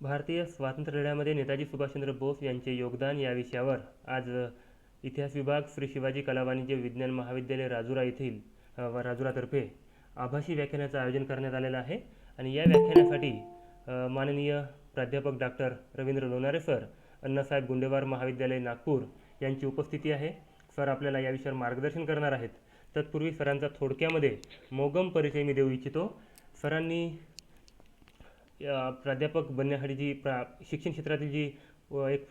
भारतीय स्वातंत्र्य लढ्यामध्ये नेताजी सुभाषचंद्र बोस यांचे योगदान या विषयावर आज इतिहास विभाग श्री शिवाजी कला वाणिज्य विज्ञान महाविद्यालय राजुरा येथील राजुरातर्फे आभासी व्याख्यानाचं आयोजन करण्यात आलेलं आहे आणि या व्याख्यानासाठी माननीय प्राध्यापक डॉक्टर रवींद्र लोणारे सर, अण्णासाहेब गुंडेवार महाविद्यालय नागपूर यांची उपस्थिती आहे. सर आपल्याला या विषयावर मार्गदर्शन करणार आहेत. तत्पूर्वी सरांचा थोडक्यामध्ये मोगम परिचय मी देऊ इच्छितो. सरांनी प्राध्यापक बनण्यासाठी जी शिक्षण क्षेत्रातील जी एक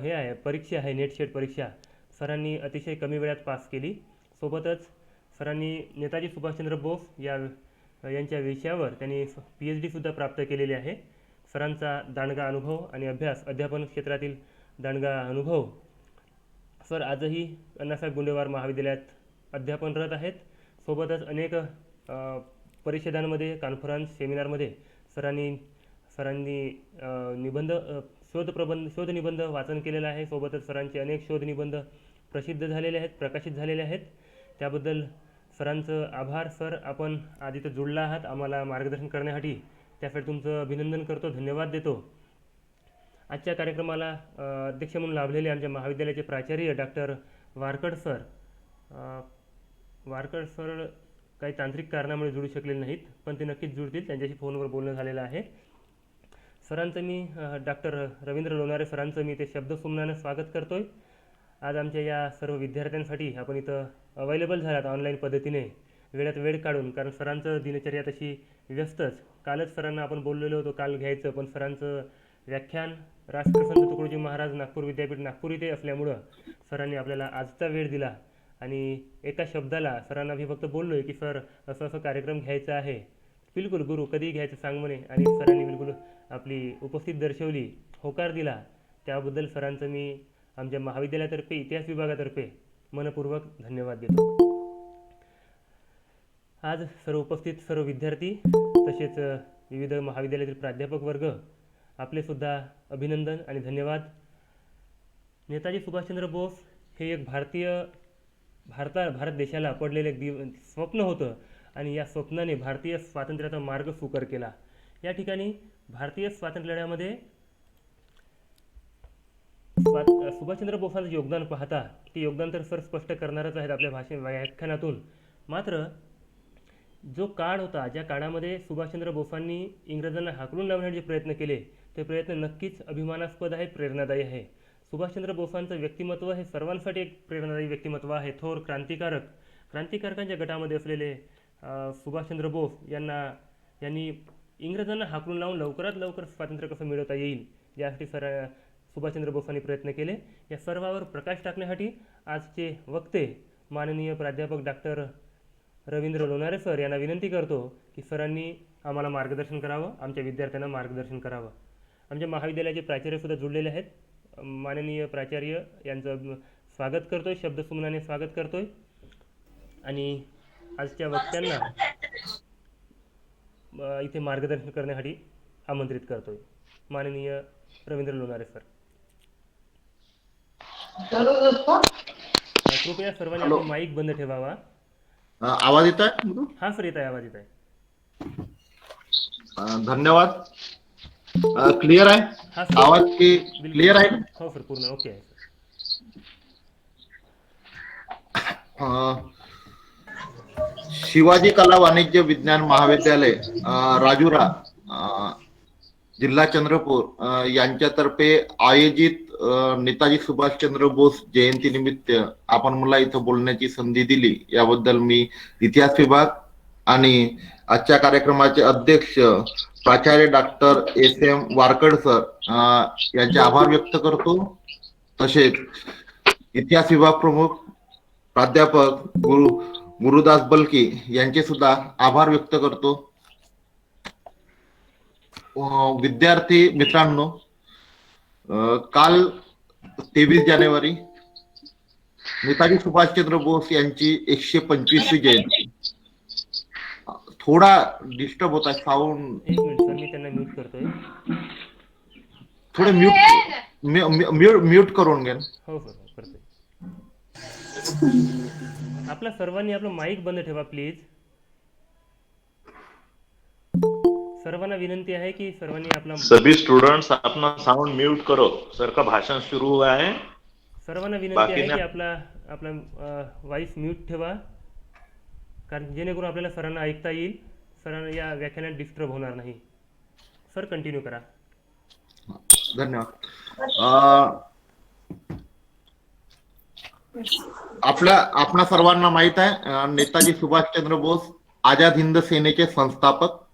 हे आहे परीक्षा आहे, नेट शेट परीक्षा, सरांनी अतिशय कमी वेळात पास केली. सोबतच सरांनी नेताजी सुभाषचंद्र बोस यांच्या विषयावर त्यांनी PhD सुद्धा प्राप्त केलेली आहे. सरांचा दांडगा अनुभव आणि अध्यापन क्षेत्रातील दांडगा अनुभव. सर आजही अण्णासाहेब गुंडेवार महाविद्यालयात अध्यापनरत आहेत. सोबतच अनेक परिषदांमध्ये, कॉन्फरन्स, सेमिनारमध्ये सरांनी शोधनिबंध वाचन केलेला आहे. सोबतच सरांचे अनेक शोधनिबंध प्रसिद्ध झालेले आहेत, प्रकाशित झालेले आहेत. त्याबद्दल सरांचं आभार. सर आपण आज इथं जुळला आहात आम्हाला मार्गदर्शन करण्यासाठी, त्यासाठी तुमचं अभिनंदन करतो, धन्यवाद देतो. आजच्या कार्यक्रमाला अध्यक्ष म्हणून लाभलेले आमच्या महाविद्यालयाचे प्राचार्य डॉक्टर वारकड सर काही तांत्रिक कारणामुळे जुळू शकलेले नाहीत, पण ते नक्कीच जुळतील. त्यांच्याशी फोनवर बोलणं झालेलं आहे. सरांचं मी डॉक्टर रवींद्र लोणारे सरांचं मी ते शब्दसुमनानं स्वागत करतोय. आज आमच्या या सर्व विद्यार्थ्यांसाठी आपण इथं अवेलेबल झालात ऑनलाईन पद्धतीने, वेळात वेळ काढून, कारण सरांचं दिनचर्या तशी व्यस्तच. कालच सरांना आपण बोललेलो होतो काल घ्यायचं, पण सरांचं व्याख्यान राष्ट्रसंत तुकडोजी महाराज नागपूर विद्यापीठ नागपूर इथे असल्यामुळं सरांनी आपल्याला आजचा वेळ दिला आणि एका शब्दाला सरांना मी फक्त बोललो आहे की सर असं असं कार्यक्रम घ्यायचा आहे. बिलकुल गुरु कधी घ्यायचं सांग म्हणे, आणि सरांनी बिलकुल आपली उपस्थिती दर्शवली, होकार दिला. त्याबद्दल सरांचं मी आमच्या महाविद्यालयातर्फे इतिहास विभागातर्फे मनपूर्वक धन्यवाद देतो. आज उपस्थित सर्व विद्यार्थी तसेच विविध महाविद्यालयातील प्राध्यापक वर्ग आपलेसुद्धा अभिनंदन आणि धन्यवाद. नेताजी सुभाषचंद्र बोस हे एक भारत देशाला पडलेलं एक स्वप्न होतं आणि या स्वप्नाने भारतीय स्वातंत्र्याचा मार्ग सुकर केला. या ठिकाणी भारतीय स्वातंत्र्य लढ्यामध्ये सुभाषचंद्र बोसांचं योगदान पाहता, ते योगदान तर सर स्पष्ट करणारच आहेत आपल्या व्याख्यानातून. मात्र जो काळ होता, ज्या काळामध्ये सुभाषचंद्र बोसांनी इंग्रजांना हाकलून लावण्याचे प्रयत्न केले, ते प्रयत्न नक्कीच अभिमानास्पद आहे, प्रेरणादायी आहे. सुभाषचंद्र बोसांचं व्यक्तिमत्व हे सर्वांसाठी एक प्रेरणादायी व्यक्तिमत्व आहे. थोर क्रांतिकारकांच्या गटामध्ये असलेले सुभाषचंद्र बोस यांनी इंग्रजांना हाकलून लावून लवकरात लवकर स्वातंत्र्य कसं मिळवता येईल यासाठी सुभाषचंद्र बोसांनी प्रयत्न केले. या सर्वावर प्रकाश टाकण्यासाठी आजचे वक्ते माननीय प्राध्यापक डॉक्टर रवींद्र लोणारे सर यांना विनंती करतो की सरांनी आम्हाला मार्गदर्शन करावं, आमच्या विद्यार्थ्यांना मार्गदर्शन करावं. आमच्या महाविद्यालयाचे प्राचार्यसुद्धा जुळलेले आहेत. माननीय प्राचार्य यांचं स्वागत करतोय, शब्दसुमनाने स्वागत करतोय आणि आजच्या वक्त्यांना इथे मार्गदर्शन करण्यासाठी आमंत्रित करतोय. माननीय रवींद्र लोणारे सर, कृपया सर्वांनी आपला माईक बंद ठेवावा. आवाज येत आहे? हा सर, येत आहे, आवाज येत आहे. धन्यवाद. क्लिअर आहे? हा सर, आवाज क्लिअर आहे? हो सर, पूर्ण ओके आहे. शिवाजी कला वाणिज्य विज्ञान महाविद्यालय राजुरा जिल्हा चंद्रपूर यांच्यातर्फे आयोजित नेताजी सुभाषचंद्र बोस जयंती निमित्त आपण मला इथं बोलण्याची संधी दिली, याबद्दल मी इतिहास विभाग आणि आजच्या कार्यक्रमाचे अध्यक्ष प्राचार्य डॉक्टर SM वारकड सर यांचे आभार व्यक्त करतो. तसेच इतिहास विभाग प्रमुख प्राध्यापक गुरुदास बलकी यांचे सुद्धा आभार व्यक्त करतो. विद्यार्थी मित्रांनो, काल 23 जानेवारी नेताजी सुभाषचंद्र बोस यांची 125वी जयंती. थोडा डिस्टर्ब होता साऊंड. एक मिनिट सर, मी त्यांना म्यूट करतोय. थोडे म्यूट करून घ्या. हो सर, करतोय. आपल्या सर्वांनी आपलं माईक बंद ठेवा प्लीज. सर्वांना विनंती आहे की सर्वांनी आपला सभी स्टूडेंट्स अपना साउंड म्यूट करो, सर का भाषण शुरू हुआ है. सर्वांना विनंती बाकी आहे ना- की आपला आपला व्हॉइस म्यूट ठेवा, कारण जेणेकरून आपल्याला सरांना ऐकता येईल, सरांना या व्याख्यानात डिस्टर्ब होणार नाही. सर कंटिन्यू करा. धन्यवाद. आपणा सर्वांना माहित आहे, नेताजी सुभाषचंद्र बोस आझाद हिंद सेनेचे संस्थापक,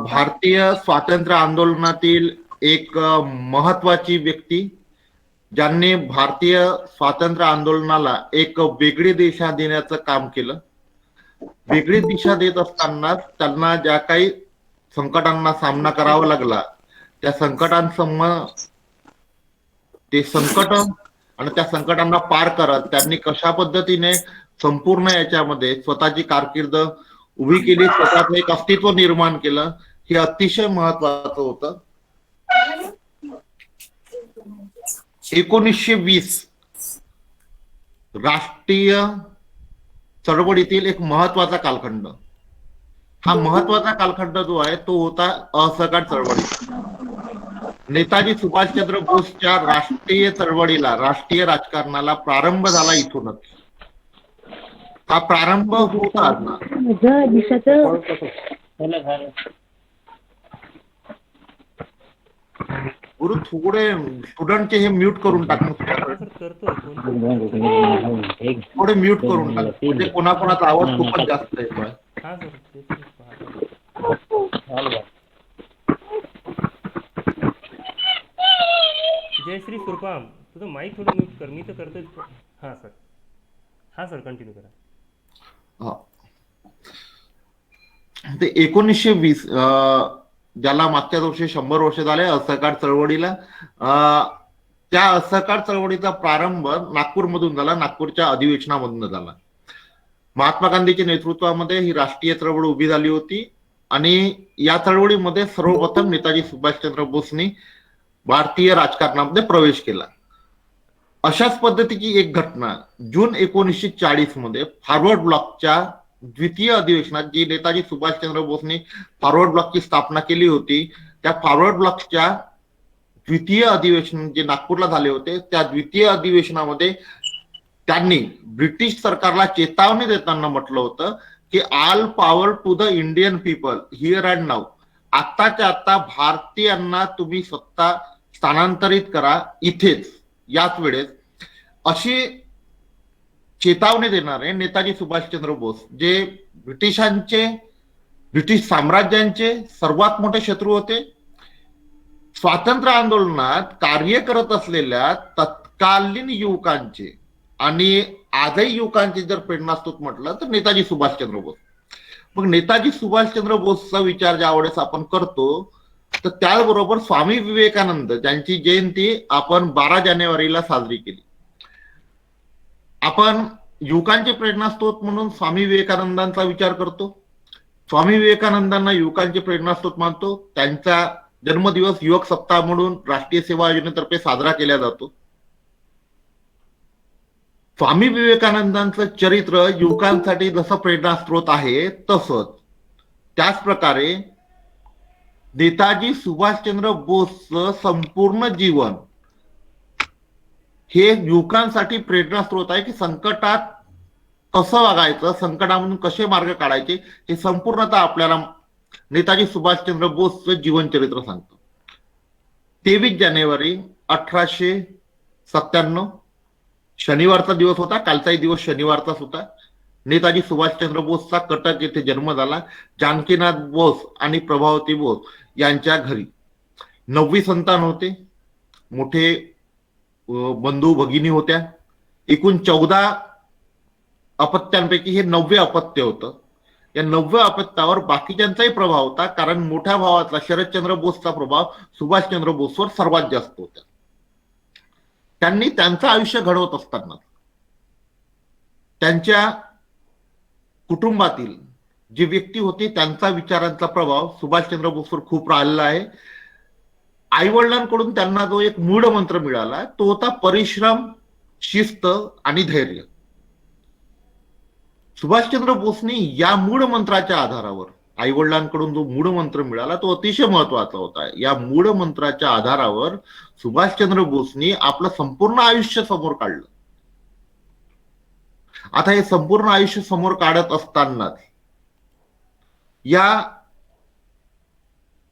भारतीय स्वातंत्र्य आंदोलनातील एक महत्वाची व्यक्ती, ज्यांनी भारतीय स्वातंत्र्य आंदोलनाला एक वेगळी दिशा देण्याचं काम केलं. वेगळी दिशा देत असताना त्यांना ज्या काही संकटांना सामना करावा लागला, त्या संकटांसमोर ते संकट आणि त्या संकटांना पार करत त्यांनी कशा पद्धतीने संपूर्ण याच्यामध्ये स्वतःची कारकीर्द उभी केली, स्वतःचं एक अस्तित्व निर्माण केलं, हे अतिशय महत्वाचं होतं. 1920 राष्ट्रीय चळवळीतील एक महत्वाचा कालखंड. हा महत्वाचा कालखंड जो आहे तो होता असहकार चळवळी. नेताजी सुभाषचंद्र बोसच्या राष्ट्रीय चळवळीला, राष्ट्रीय राजकारणाला प्रारंभ झाला इथूनच. हा प्रारंभ होता ना. गुरु थोडे स्टुडंटचे हे म्यूट करून टाकून सर करतोय फोन. थोडे म्यूट करून टाक, म्हणजे कोणाकोणाचा आवाज खूपच जास्त येतोय. हा सर तेच पाहतो. जयश्री सुरपाम, तुझं माईक थोडं म्यूट कर, मी तर करतोय. हा सर कंटिन्यू करा. हा. ते 1920 ज्याला मागच्या वर्षी 100 वर्ष झाले असहकार चळवळीला, त्या असहकार चळवळीचा प्रारंभ नागपूरमधून झाला, नागपूरच्या अधिवेशनामधून झाला. महात्मा गांधीच्या नेतृत्वामध्ये ही राष्ट्रीय चळवळ उभी झाली होती आणि या चळवळीमध्ये सर्वप्रथम नेताजी सुभाषचंद्र बोसनी भारतीय राजकारणामध्ये प्रवेश केला. अशाच पद्धतीची एक घटना जून 1940 मध्ये फॉरवर्ड ब्लॉकच्या द्वितीय अधिवेशनात, जी नेताजी सुभाषचंद्र बोसनी फॉरवर्ड ब्लॉकची स्थापना केली होती, त्या फॉरवर्ड ब्लॉकच्या द्वितीय अधिवेशन जे नागपूरला झाले होते, त्या द्वितीय अधिवेशनामध्ये त्यांनी ब्रिटिश सरकारला चेतावणी देताना म्हटलं होतं की all power to the Indian people here and now. आत्ताच्या आता भारतीयांना तुम्ही सत्ता स्थानांतरित करा इथेच, याच वेळेस, अशी चेतावणी देणारे नेताजी सुभाषचंद्र बोस, जे ब्रिटिश साम्राज्यांचे सर्वात मोठे शत्रू होते, स्वातंत्र्य आंदोलनात कार्य करत असलेल्या तत्कालीन युवकांचे आणि आजही युवकांचे जर प्रेरणास्त्रोत म्हटलं तर नेताजी सुभाषचंद्र बोस. मग नेताजी सुभाषचंद्र बोसचा विचार ज्या वेळेस आपण करतो, तर त्याचबरोबर स्वामी विवेकानंद ज्यांची जयंती आपण 12 जानेवारीला साजरी केली. आपण युवकांचे प्रेरणास्त्रोत म्हणून स्वामी विवेकानंदांचा विचार करतो, स्वामी विवेकानंदांना युवकांचे प्रेरणास्त्रोत मानतो. त्यांचा जन्मदिवस युवक सप्ताह म्हणून राष्ट्रीय सेवा योजनेतर्फे साजरा केला जातो. स्वामी विवेकानंदांचं चरित्र युवकांसाठी जसं प्रेरणास्त्रोत आहे, तसंच त्याच प्रकारे नेताजी सुभाषचंद्र बोसचं संपूर्ण जीवन हे युवकांसाठी प्रेरणास्त्रोत आहे की संकटात कसं वागायचं, संकटामधून कसे मार्ग काढायचे, हे संपूर्णतः आपल्याला नेताजी सुभाषचंद्र बोसचं जीवनचरित्र सांगतं. 23 जानेवारी 1897 शनिवारचा दिवस होता, कालचाही दिवस शनिवारचाच होता. नेताजी सुभाषचंद्र बोसचा कटक येथे जन्म झाला, जानकीनाथ बोस आणि प्रभावती बोस यांच्या घरी. 9वी संतान होते, मोठे बंधू भगिनी होत्या. एकूण 14 अपत्यांपैकी हे 9वे अपत्य होतं. या 9व्या अपत्यावर बाकीच्यांचाही प्रभाव होता, कारण मोठ्या भावाचा शरदचंद्र बोसचा प्रभाव सुभाषचंद्र बोसवर सर्वात जास्त होता. त्यांनी त्यांचं आयुष्य घडवत असताना त्यांच्या कुटुंबातील जी व्यक्ती होती त्यांचा विचारांचा प्रभाव सुभाषचंद्र बोसवर खूप राहिलेला आहे. आई वडिलांकडून त्यांना जो एक मूळ मंत्र मिळाला तो होता परिश्रम, शिस्त आणि धैर्य. सुभाषचंद्र बोसनी या मूळ मंत्राच्या आधारावर आई वडिलांकडून जो मूळ मंत्र मिळाला तो अतिशय महत्वाचा होता. या मूळ मंत्राच्या आधारावर सुभाषचंद्र बोसनी आपलं संपूर्ण आयुष्य समोर काढलं. आता हे संपूर्ण आयुष्य समोर काढत असताना या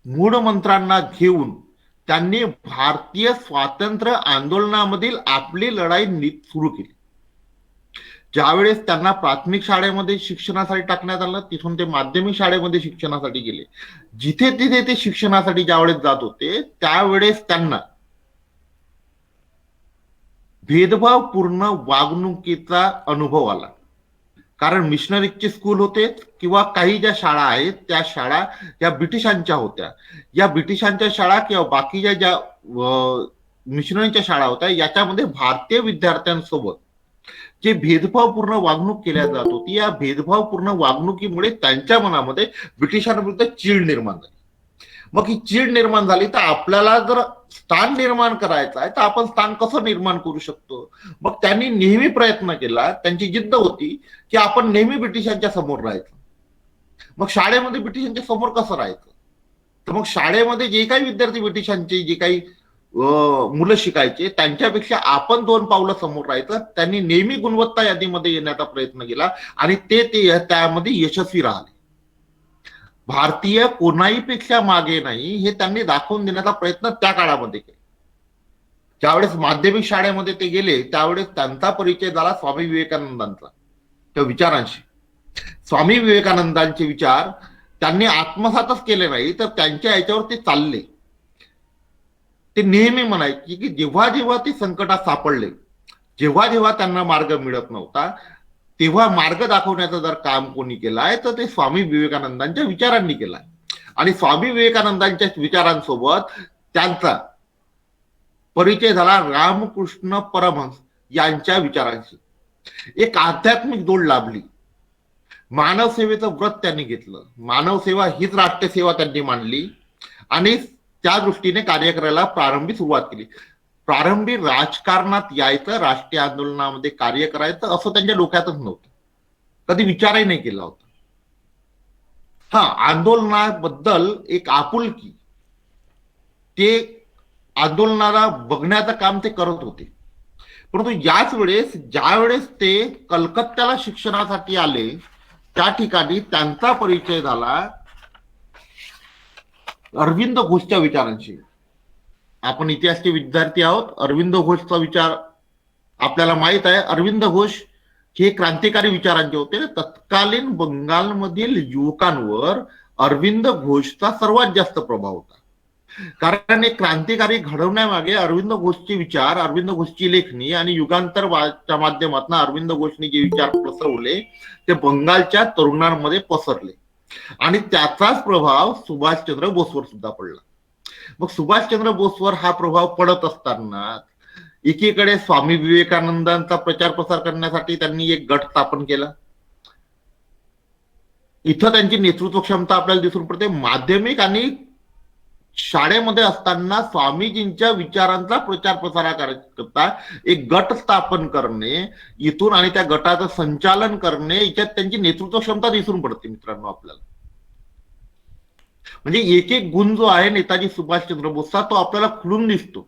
मूळ मंत्रांना घेऊन त्यांनी भारतीय स्वातंत्र्य आंदोलनामधील आपली लढाई सुरू केली. ज्यावेळेस त्यांना प्राथमिक शाळेमध्ये शिक्षणासाठी टाकण्यात आलं, तिथून ते माध्यमिक शाळेमध्ये शिक्षणासाठी गेले. जिथे तिथे ते शिक्षणासाठी ज्यावेळेस जात होते त्यावेळेस त्यांना भेदभावपूर्ण वागणुकीचा अनुभव आला. कारण मिशनरीचे स्कूल होते किंवा काही ज्या शाळा आहेत त्या शाळा या ब्रिटिशांच्या होत्या. या ब्रिटिशांच्या शाळा किंवा बाकीच्या ज्या मिशनरीच्या शाळा होत्या याच्यामध्ये भारतीय विद्यार्थ्यांसोबत जे भेदभावपूर्ण वागणूक केल्या जात होती, या भेदभावपूर्ण वागणुकीमुळे त्यांच्या मनामध्ये ब्रिटिशांविरुद्ध चीड निर्माण झाली. मग ही चीड निर्माण झाली तर आपल्याला जर स्थान निर्माण करायचं आहे तर आपण स्थान कसं निर्माण करू शकतो. मग त्यांनी नेहमी प्रयत्न केला, त्यांची जिद्द होती की आपण नेहमी ब्रिटिशांच्या समोर राहायचं. मग शाळेमध्ये ब्रिटिशांच्या समोर कसं राहायचं, तर मग शाळेमध्ये जे काही विद्यार्थी ब्रिटिशांचे जे काही मुलं शिकायचे त्यांच्यापेक्षा आपण 2 पावलं समोर राहायचं. त्यांनी नेहमी गुणवत्ता यादीमध्ये येण्याचा प्रयत्न केला आणि ते त्यामध्ये यशस्वी राहिले. भारतीय कोणाहीपेक्षा मागे नाही हे त्यांनी दाखवून देण्याचा प्रयत्न त्या काळामध्ये केला. ज्यावेळेस माध्यमिक शाळेमध्ये ते गेले त्यावेळेस त्यांचा परिचय झाला स्वामी विवेकानंदांचा, त्या विचारांशी. स्वामी विवेकानंदांचे विचार त्यांनी आत्मसातच केले नाही तर त्यांच्या याच्यावर ते चालले. ते नेहमी म्हणायचे की जेव्हा जेव्हा ते संकटात सापडले, जेव्हा जेव्हा त्यांना मार्ग मिळत नव्हता, तेव्हा मार्ग दाखवण्याचं जर काम कोणी केलाय तर ते स्वामी विवेकानंदांच्या विचारांनी केलाय. आणि स्वामी विवेकानंदांच्या विचारांसोबत त्यांचा परिचय झाला रामकृष्ण परमहंस यांच्या विचारांशी. एक आध्यात्मिक जोड लाभली. मानव सेवेचं व्रत त्यांनी घेतलं. मानव सेवा हीच राष्ट्रसेवा त्यांनी मानली आणि त्या दृष्टीने कार्य करायला प्रारंभी सुरुवात केली. प्रारंभी राजकारणात यायचं, राष्ट्रीय आंदोलनामध्ये कार्य करायचं असं त्यांच्या डोक्यातच नव्हतं, कधी विचारही नाही केला होता. हा, आंदोलनाबद्दल एक आपुलकी, ते आंदोलनाला बघण्याचं काम ते करत होते. परंतु याच वेळेस ज्यावेळेस ते कलकत्त्याला शिक्षणासाठी आले त्या ठिकाणी त्यांचा परिचय झाला अरविंद घोषच्या विचारांशी. आपण इतिहासचे विद्यार्थी आहोत. अरविंद घोषचा विचार आपल्याला माहित आहे. अरविंद घोष हे क्रांतिकारी विचारांचे होते. तत्कालीन बंगालमधील युवकांवर अरविंद घोषचा सर्वात जास्त प्रभाव होता. कारण एक क्रांतिकारी घडवण्यामागे अरविंद घोषचे विचार, अरविंद घोषची लेखणी आणि युगांतरच्या माध्यमातून अरविंद घोषने जे विचार पसरवले ते बंगालच्या तरुणांमध्ये पसरले आणि त्याचाच प्रभाव सुभाषचंद्र बोसवर सुद्धा पडला. मग सुभाषचंद्र बोसवर हा प्रभाव पडत असताना एकीकडे स्वामी विवेकानंदांचा प्रचार प्रसार करण्यासाठी त्यांनी एक गट स्थापन केला. इथं त्यांची नेतृत्व क्षमता आपल्याला दिसून पडते. माध्यमिक आणि शाळेमध्ये असताना स्वामीजींच्या विचारांचा प्रचार प्रसार करता एक गट स्थापन करणे, इथून आणि त्या गटाचं संचालन करणे, याच्यात त्यांची नेतृत्व क्षमता दिसून पडते मित्रांनो आपल्याला. म्हणजे एक एक गुण जो आहे नेताजी सुभाषचंद्र बोसचा तो आपल्याला खुलून दिसतो.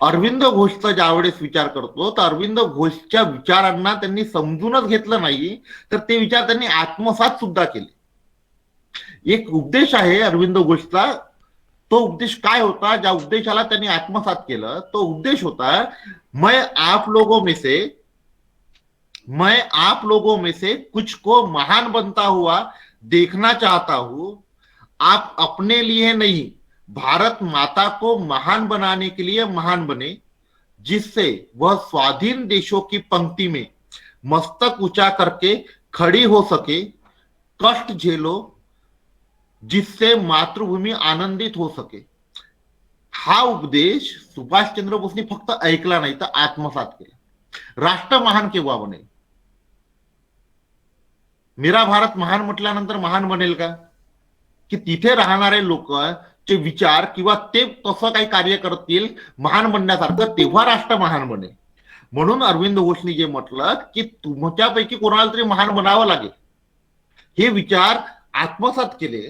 अरविंद घोषचा ज्यावेळेस विचार करतो तर अरविंद घोषच्या विचारांना त्यांनी समजूनच घेतलं नाही तर ते विचार त्यांनी आत्मसात सुद्धा केले. एक उद्देश आहे अरविंद घोषचा. तो उद्देश काय होता, ज्या उद्देशाला त्यांनी आत्मसात केलं तो उद्देश होता मैं आप लोगों में से कुछ को महान बनता हुआ देखना चाहता हूं. आप अपने लिए नहीं भारत माता को महान बनाने के लिए महान बने, जिससे वह स्वाधीन देशों की पंक्ति में मस्तक ऊंचा करके खड़ी हो सके, कष्ट झेलो जिससे मातृभूमी आनंदित हो सके. हा उपदेश सुभाषचंद्र बोसने फक्त ऐकला नाही तर आत्मसात केला. राष्ट्र महान केव्हा बनेल? मेरा भारत महान म्हटल्यानंतर महान बनेल का? की तिथे राहणारे लोकांचे विचार किंवा ते तसं काही कार्य करतील महान बनण्यासारखं, तेव्हा राष्ट्र महान बनेल. म्हणून अरविंद घोषनी जे म्हटलं की तुमच्यापैकी कोणाला तरी महान बनावं लागेल, हे विचार आत्मसात केले.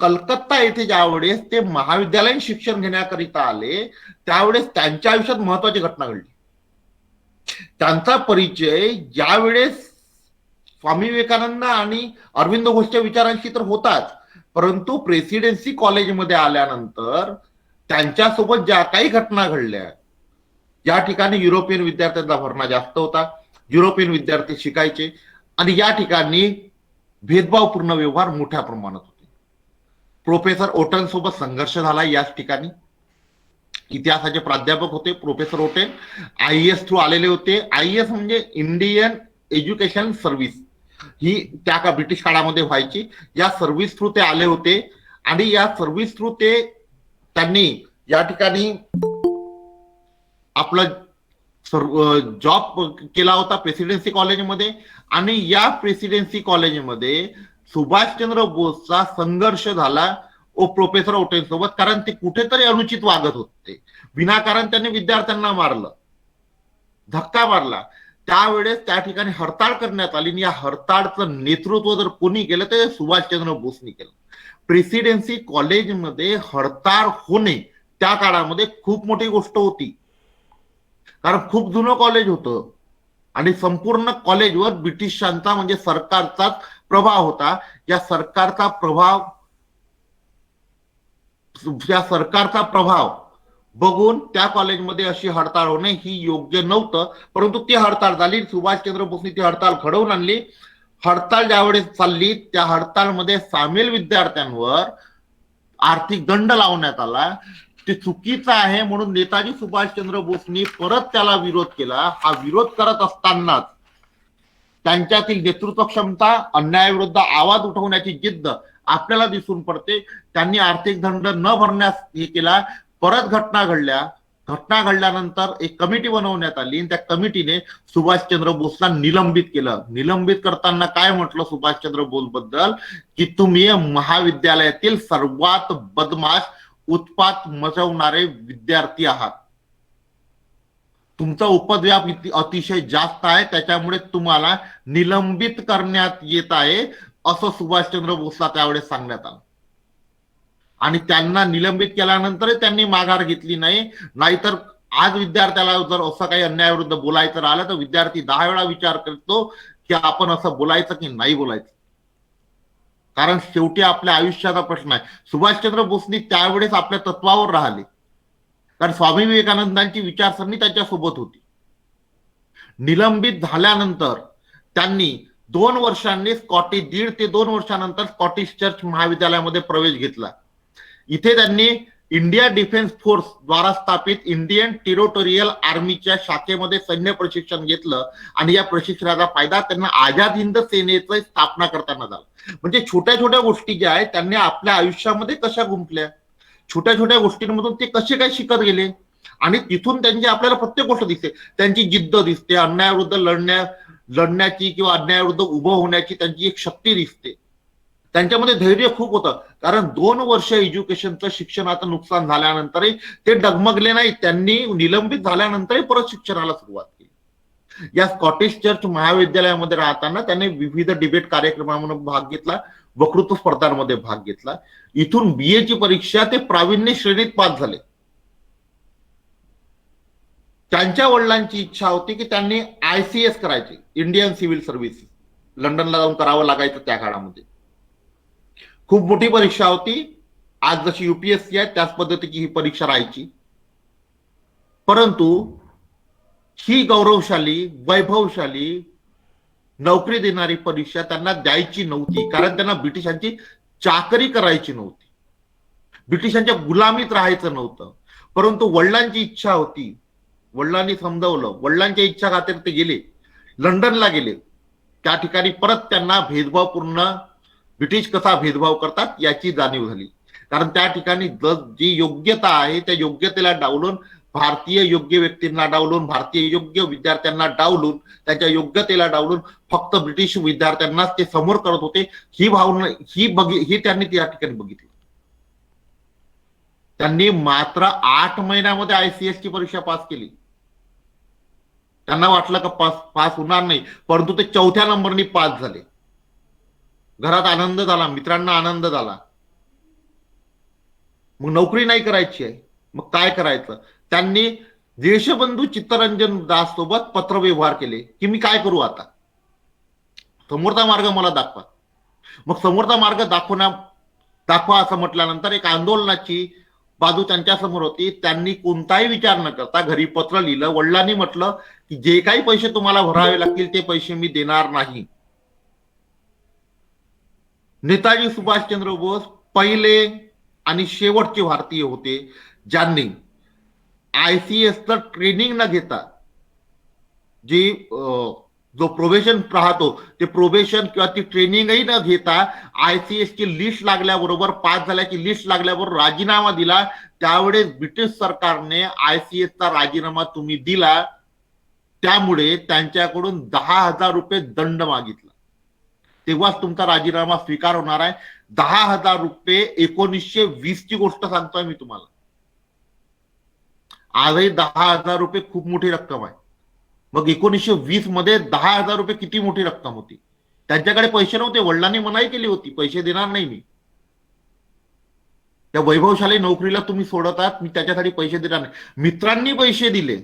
कलकत्ता येथे ज्यावेळेस ते महाविद्यालयीन शिक्षण घेण्याकरिता आले त्यावेळेस त्यांच्या आयुष्यात महत्वाची घटना घडली. त्यांचा परिचय ज्यावेळेस स्वामी विवेकानंद आणि अरविंद घोषच्या विचारांशी तर होताच, परंतु प्रेसिडेन्सी कॉलेजमध्ये आल्यानंतर त्यांच्यासोबत ज्या काही घटना घडल्या, या ठिकाणी युरोपियन विद्यार्थ्यांचा भरणा जास्त होता, युरोपियन विद्यार्थी शिकायचे आणि या ठिकाणी भेदभावपूर्ण व्यवहार मोठ्या प्रमाणात होते. प्रोफेसर ओटन सोबत संघर्ष झाला याच ठिकाणी. इतिहासाचे प्राध्यापक होते प्रोफेसर ओटेन, IAS थ्रू आलेले होते. IAS म्हणजे इंडियन एज्युकेशन सर्व्हिस, ही त्या का ब्रिटिश काळामध्ये व्हायची. या सर्व्हिस थ्रू ते आले होते आणि या सर्व्हिस थ्रू त्यांनी या ठिकाणी आपला जॉब केला होता प्रेसिडेन्सी कॉलेजमध्ये. आणि या प्रेसिडेन्सी कॉलेजमध्ये सुभाषचंद्र बोसचा संघर्ष झाला प्रोफेसर ओटेन सोबत, कारण ते कुठेतरी अनुचित वागत होते. विनाकारण त्यांनी विद्यार्थ्यांना मारलं, धक्का मारला. त्यावेळेस त्या ठिकाणी हरताळ करण्यात आली आणि या हरताळचं नेतृत्व जर कोणी केलं तर सुभाषचंद्र बोसनी केलं. प्रेसिडेन्सी कॉलेजमध्ये हरताळ होणे त्या काळामध्ये खूप मोठी गोष्ट होती, कारण खूप जुनं कॉलेज होतं आणि संपूर्ण कॉलेजवर ब्रिटिशांचा म्हणजे सरकारचाच प्रभाव होता. या सरकारचा प्रभाव बघून त्या कॉलेजमध्ये अशी हडताळ होणे ही योग्य नव्हतं, परंतु ती हडताळ झाली. सुभाषचंद्र बोसनी ती हडताळ घडवून आणली. हडताळ ज्यावेळेस चालली त्या हडताळमध्ये सामील विद्यार्थ्यांवर आर्थिक दंड लावण्यात आला. ते चुकीचं आहे म्हणून नेताजी सुभाषचंद्र बोसनी परत त्याला विरोध केला. हा विरोध करत असतानाच त्यांच्यातील नेतृत्व क्षमता, अन्यायाविरुद्ध आवाज उठवण्याची जिद्द आपल्याला दिसून पडते. त्यांनी आर्थिक दंड न भरण्यास हे केला. परत घटना घडल्यानंतर एक कमिटी बनवण्यात आली आणि त्या कमिटीने सुभाषचंद्र बोसला निलंबित केलं. निलंबित करताना काय म्हटलं सुभाषचंद्र बोस बद्दल, की तुम्ही महाविद्यालयातील सर्वात बदमाश, उत्पात मचवणारे विद्यार्थी आहात, तुमचा उपद्व्याप अतिशय जास्त आहे, त्याच्यामुळे तुम्हाला निलंबित करण्यात येत आहे, असं सुभाषचंद्र बोसला त्यावेळेस सांगण्यात आलं. आणि त्यांना निलंबित केल्यानंतर त्यांनी माघार घेतली नाही. नाहीतर आज विद्यार्थ्याला जर असं काही अन्यायाविरुद्ध बोलायचं राहिलं तर विद्यार्थी 10 वेळा विचार करतो की आपण असं बोलायचं की नाही बोलायचं, कारण शेवटी आपल्या आयुष्याचा प्रश्न आहे. सुभाषचंद्र बोसनी त्यावेळेस आपल्या तत्वावर राहिले, कारण स्वामी विवेकानंदांची विचारसरणी त्यांच्यासोबत होती. निलंबित झाल्यानंतर त्यांनी 2 वर्षांनी 1.5 ते 2 वर्षानंतर स्कॉटिश चर्च महाविद्यालयामध्ये प्रवेश घेतला. इथे त्यांनी इंडिया डिफेन्स फोर्स द्वारा स्थापित इंडियन टेरिटोरियल आर्मीच्या शाखेमध्ये सैन्य प्रशिक्षण घेतलं आणि या प्रशिक्षणाचा फायदा त्यांना आझाद हिंद सेनेची स्थापना करताना झाला. म्हणजे छोट्या छोट्या गोष्टी ज्या आहेत त्यांनी आपल्या आयुष्यामध्ये कशा गुंतल्या, छोट्या छोट्या गोष्टींमधून ते कसे काय शिकत गेले आणि तिथून त्यांची आपल्याला प्रत्येक गोष्ट दिसते. त्यांची जिद्द दिसते, अन्यायाविरुद्ध लढण्याची किंवा अन्यायाविरुद्ध उभं होण्याची त्यांची एक शक्ती दिसते. त्यांच्यामध्ये धैर्य खूप होतं, कारण 2 वर्ष एज्युकेशनचं शिक्षणाचं नुकसान झाल्यानंतरही ते डगमगले नाही. त्यांनी निलंबित झाल्यानंतरही परत शिक्षणाला सुरुवात केली. या स्कॉटिश चर्च महाविद्यालयामध्ये राहताना त्यांनी विविध डिबेट कार्यक्रमांमध्ये भाग घेतला, वक्तृत्व स्पर्धांमध्ये भाग घेतला. इथून BA ची परीक्षा ते प्रावीण्य श्रेणीत पास झाले. त्यांच्या वडिलांची इच्छा होती की त्यांनी ICS करायची, इंडियन सिव्हिल सर्व्हिस, लंडनला जाऊन करावं लागायचं त्या काळामध्ये. खूप मोठी परीक्षा होती. आज जशी UPSC आहे त्याच पद्धतीची ही परीक्षा राहायची. परंतु ही गौरवशाली, वैभवशाली, नोकरी देणारी परीक्षा त्यांना द्यायची नव्हती, कारण त्यांना ब्रिटिशांची चाकरी करायची नव्हती, ब्रिटिशांच्या गुलामीत राहायचं नव्हतं. परंतु वडिलांची इच्छा होती, वडिलांनी समजावलं, वडिलांच्या इच्छा खातीर ते गेले, लंडनला गेले. त्या ठिकाणी परत त्यांना भेदभावपूर्ण, ब्रिटिश कसा भेदभाव करतात याची जाणीव झाली. कारण त्या ठिकाणी जी योग्यता आहे त्या योग्यतेला डावलून, भारतीय योग्य व्यक्तींना डावलून, भारतीय योग्य विद्यार्थ्यांना डावलून, त्यांच्या योग्यतेला डावलून फक्त ब्रिटिश विद्यार्थ्यांनाच ते समोर करत होते. ही भावना ही त्यांनी त्या ठिकाणी बघितली. त्यांनी मात्र 8 महिन्यामध्ये ICS ची परीक्षा पास केली. त्यांना वाटलं का पास होणार नाही, परंतु ते 4थ्या नंबरनी पास झाले. घरात आनंद झाला, मित्रांना आनंद झाला, मग नोकरी नाही करायची आहे, मग काय करायचं? त्यांनी देशबंधू चित्तरंजन दास सोबत पत्रव्यवहार केले की मी काय करू आता, समोरचा मार्ग मला दाखवा. मग समोरचा मार्ग दाखवा असं म्हटल्यानंतर एक आंदोलनाची बाजू त्यांच्या समोर होती. त्यांनी कोणताही विचार न करता घरी पत्र लिहिलं. वडिलांनी म्हटलं की जे काही पैसे तुम्हाला भरावे लागतील ते पैसे मी देणार नाही. नेताजी सुभाषचंद्र बोस पहिले आणि शेवटचे भारतीय होते ज्यांनी आयसीएसचं ट्रेनिंग न घेता जो प्रोबेशन राहतो ते प्रोबेशन किंवा ती ट्रेनिंगही न घेता आयसीएस ची लिस्ट लागल्याबरोबर, पास झाल्याची लिस्ट लागल्याबरोबर राजीनामा दिला. त्यावेळेस ब्रिटिश सरकारने आयसीएसचा राजीनामा तुम्ही दिला, त्यामुळे त्यांच्याकडून 10,000 रुपये दंड मागितला. तेव्हाच तुमचा राजीनामा स्वीकार होणार आहे. 10,000 रुपये 1920 ची गोष्ट सांगतोय मी तुम्हाला. आजही 10,000 रुपये खूप मोठी रक्कम आहे. मग 1920 मध्ये 10,000 रुपये किती मोठी रक्कम होती. त्यांच्याकडे पैसे नव्हते, वडिलांनी मनाई केली होती पैसे देणार नाही मी. त्या वैभवशाली नोकरीला तुम्ही सोडतात, मी त्याच्यासाठी पैसे देणार नाही. मित्रांनी पैसे दिले,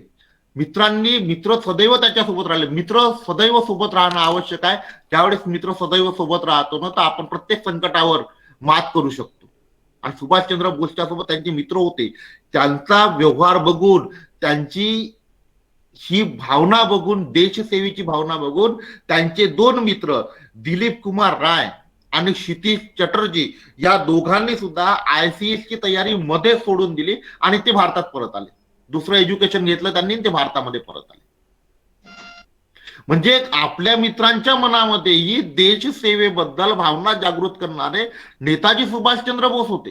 मित्र सदैव त्याच्यासोबत राहिले. मित्र सदैव सोबत राहणं आवश्यक आहे. ज्यावेळेस मित्र सदैव सोबत राहतो ना, तर आपण प्रत्येक संकटावर मात करू शकतो. आणि सुभाषचंद्र बोसच्या सोबत त्यांचे मित्र होते. त्यांचा व्यवहार बघून, त्यांची ही भावना बघून, देशसेवेची भावना बघून त्यांचे 2 मित्र दिलीप कुमार राय आणि क्षितिज चटर्जी या दोघांनी सुद्धा आयसीएस ची तयारी मध्ये सोडून दिली आणि ते भारतात परत आले. दुसरं एज्युकेशन घेतलं त्यांनी, ते भारतामध्ये परत आले. म्हणजे आपल्या मित्रांच्या मनामध्येही देशसेवेबद्दल भावना जागृत करणारे नेताजी सुभाषचंद्र बोस होते.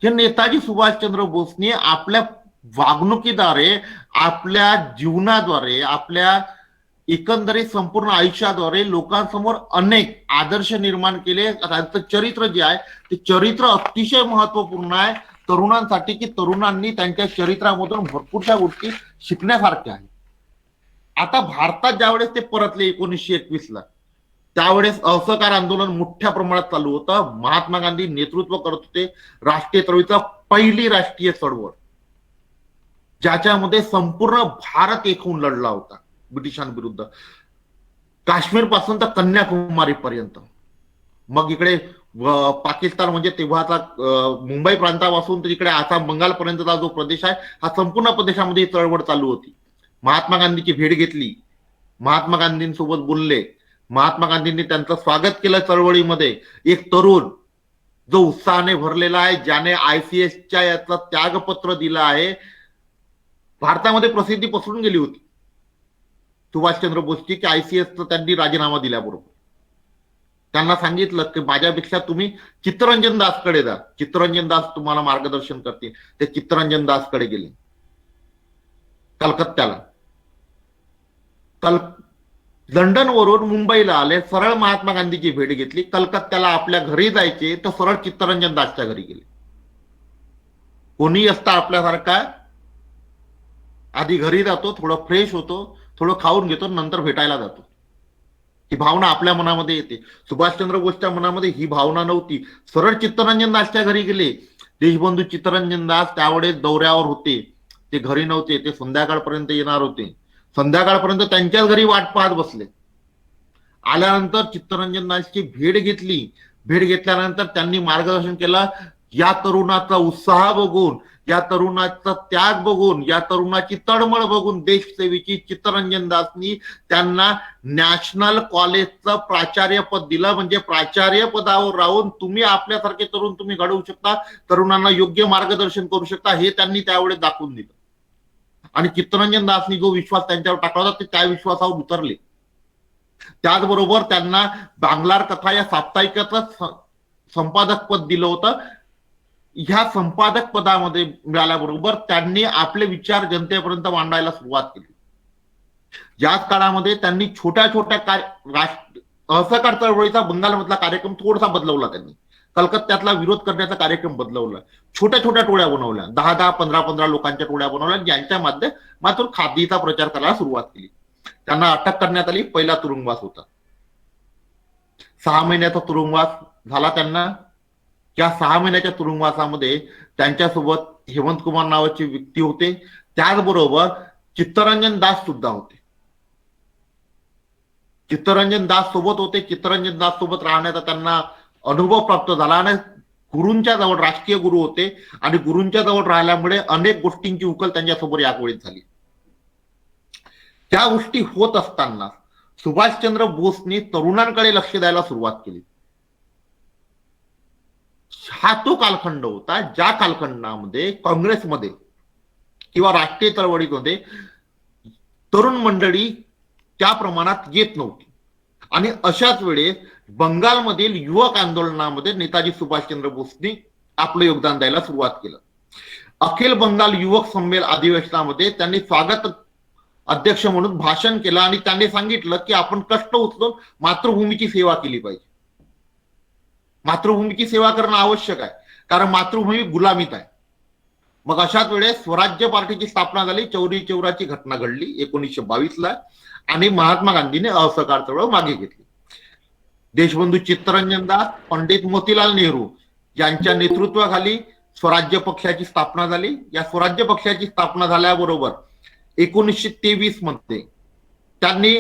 हे नेताजी सुभाषचंद्र बोसने आपल्या वागणुकीद्वारे, आपल्या जीवनाद्वारे, आपल्या एकंदरीत संपूर्ण आयुष्याद्वारे लोकांसमोर अनेक आदर्श निर्माण केले. त्यांचं चरित्र जे आहे ते चरित्र अतिशय महत्वपूर्ण आहे तरुणांसाठी, की तरुणांनी त्यांच्या चरित्रामधून भरपूरशा गोष्टी शिकण्यासारख्या आहेत. आता भारतात ज्यावेळेस ते परतले 1921 ला, त्यावेळेस असहकार आंदोलन मोठ्या प्रमाणात चालू होतं. महात्मा गांधी नेतृत्व करत होते राष्ट्रीय चळवळीचा, पहिली राष्ट्रीय चळवळ ज्याच्यामध्ये संपूर्ण भारत एक होऊन लढला होता ब्रिटिशांविरुद्ध, काश्मीर पासून तर कन्याकुमारी पर्यंत. मग इकडे पाकिस्तान म्हणजे तेव्हाचा मुंबई प्रांतापासून तर इकडे आसाम बंगाल पर्यंतचा जो प्रदेश आहे, हा संपूर्ण प्रदेशामध्ये चळवळ चालू होती. महात्मा गांधीची भेट घेतली, महात्मा गांधींसोबत बोलले, महात्मा गांधींनी त्यांचं स्वागत केलं चळवळीमध्ये. एक तरुण जो उत्साहाने भरलेला आहे, ज्याने आयसीएसच्या याचं त्यागपत्र दिलं आहे, भारतामध्ये प्रसिद्धी पसरून गेली होती सुभाषचंद्र बोसची की आयसीएसचा त्यांनी राजीनामा दिल्याबरोबर त्यांना सांगितलं की माझ्यापेक्षा तुम्ही चित्तरंजन दासकडे जा, चित्तरंजन दास तुम्हाला मार्गदर्शन करतील. ते चित्तरंजन दासकडे गेले कलकत्त्याला. लंडन वरून मुंबईला आले, सरळ महात्मा गांधीची भेट घेतली. कलकत्त्याला आपल्या घरी जायचे तर सरळ चित्तरंजन दासच्या घरी गेले. कोणी असता आपल्यासारखा आधी घरी जातो, थोडं फ्रेश होतो, थोडं खाऊन घेतो, नंतर भेटायला जातो. ही भावना आपल्या मनामध्ये येते. सुभाषचंद्र बोसच्या मनामध्ये ही भावना नव्हती. सरळ चित्तरंजन दासच्या घरी गेले. देशबंधू चित्तरंजन दास त्यावेळेस दौऱ्यावर होते, ते घरी नव्हते, ते संध्याकाळपर्यंत येणार होते. संध्याकाळपर्यंत त्यांच्याच घरी वाट पाहत बसले. आल्यानंतर चित्तरंजन दासची भेट घेतली. भेट घेतल्यानंतर त्यांनी मार्गदर्शन केलं. या तरुणाचा उत्साह बघून, या तरुणाचा त्याग बघून, या तरुणाची तळमळ बघून देशसेवेची चित्तरंजन दासनी त्यांना नॅशनल कॉलेजचं प्राचार्यपद दिलं. म्हणजे प्राचार्य पदावर राहून तुम्ही आपल्यासारखे तरुण तुम्ही घडवू शकता, तरुणांना योग्य मार्गदर्शन करू शकता, हे त्यांनी त्यावेळेस दाखवून दिलं. आणि चित्तरंजन दासनी जो विश्वास त्यांच्यावर टाकला होता ते त्या विश्वासावर उतरले. त्याचबरोबर त्यांना बांगलार कथा या साप्ताहिकाचं संपादक पद दिलं होतं. ह्या संपादक पदामध्ये मिळाल्याबरोबर त्यांनी आपले विचार जनतेपर्यंत मांडायला सुरुवात केली. याच काळामध्ये त्यांनी छोट्या छोट्या असहकार चळवळीचा बंगालमधला कार्यक्रम थोडासा बदलवला. त्यांनी कलकत्त्यातला विरोध करण्याचा कार्यक्रम बदलवला. छोट्या छोट्या टोळ्या बनवल्या, 10-10, 15-15 लोकांच्या टोळ्या बनवल्या, ज्यांच्या माध्यमातून खादीचा प्रचार करायला सुरुवात केली. त्यांना अटक करण्यात आली. पहिला तुरुंगवास होता. 6 महिन्याचा तुरुंगवास झाला त्यांना. त्या 6 महिन्याच्या तुरुंगवासामध्ये त्यांच्यासोबत हेमंत कुमार नावाचे व्यक्ती होते, त्याचबरोबर चित्तरंजन दास सुद्धा होते. चित्तरंजन दास सोबत होते. चित्तरंजन दास सोबत राहण्याचा त्यांना अनुभव प्राप्त झाला आणि गुरूंच्या जवळ, राजकीय गुरु होते आणि गुरूंच्या जवळ राहिल्यामुळे अनेक गोष्टींची उकल त्यांच्यासमोर यावेळी झाली. त्या गोष्टी होत असताना सुभाषचंद्र बोसनी तरुणांकडे लक्ष द्यायला सुरुवात केली. हा तो कालखंड होता ज्या कालखंडामध्ये काँग्रेसमध्ये किंवा राष्ट्रीय चळवळीमध्ये तरुण मंडळी त्या प्रमाणात येत नव्हती. आणि अशाच वेळेस बंगालमधील युवक आंदोलनामध्ये नेताजी सुभाषचंद्र बोसनी आपलं योगदान द्यायला सुरुवात केलं. अखिल बंगाल युवक संमेलन अधिवेशनामध्ये त्यांनी स्वागत अध्यक्ष म्हणून भाषण केलं आणि त्यांनी सांगितलं की आपण कष्ट उचलून मातृभूमीची सेवा केली पाहिजे. मातृभूमीची सेवा करणं आवश्यक आहे, कारण मातृभूमी गुलामीत आहे. मग अशाच वेळेस स्वराज्य पार्टीची स्थापना झाली. चौरी चौराची घटना घडली 1922ला आणि महात्मा गांधीने असहकार चळवळ मागे घेतली. देशबंधू चित्तरंजन दास, पंडित मोतीलाल नेहरू यांच्या नेतृत्वाखाली स्वराज्य पक्षाची स्थापना झाली. या स्वराज्य पक्षाची स्थापना झाल्याबरोबर 1923 मध्ये त्यांनी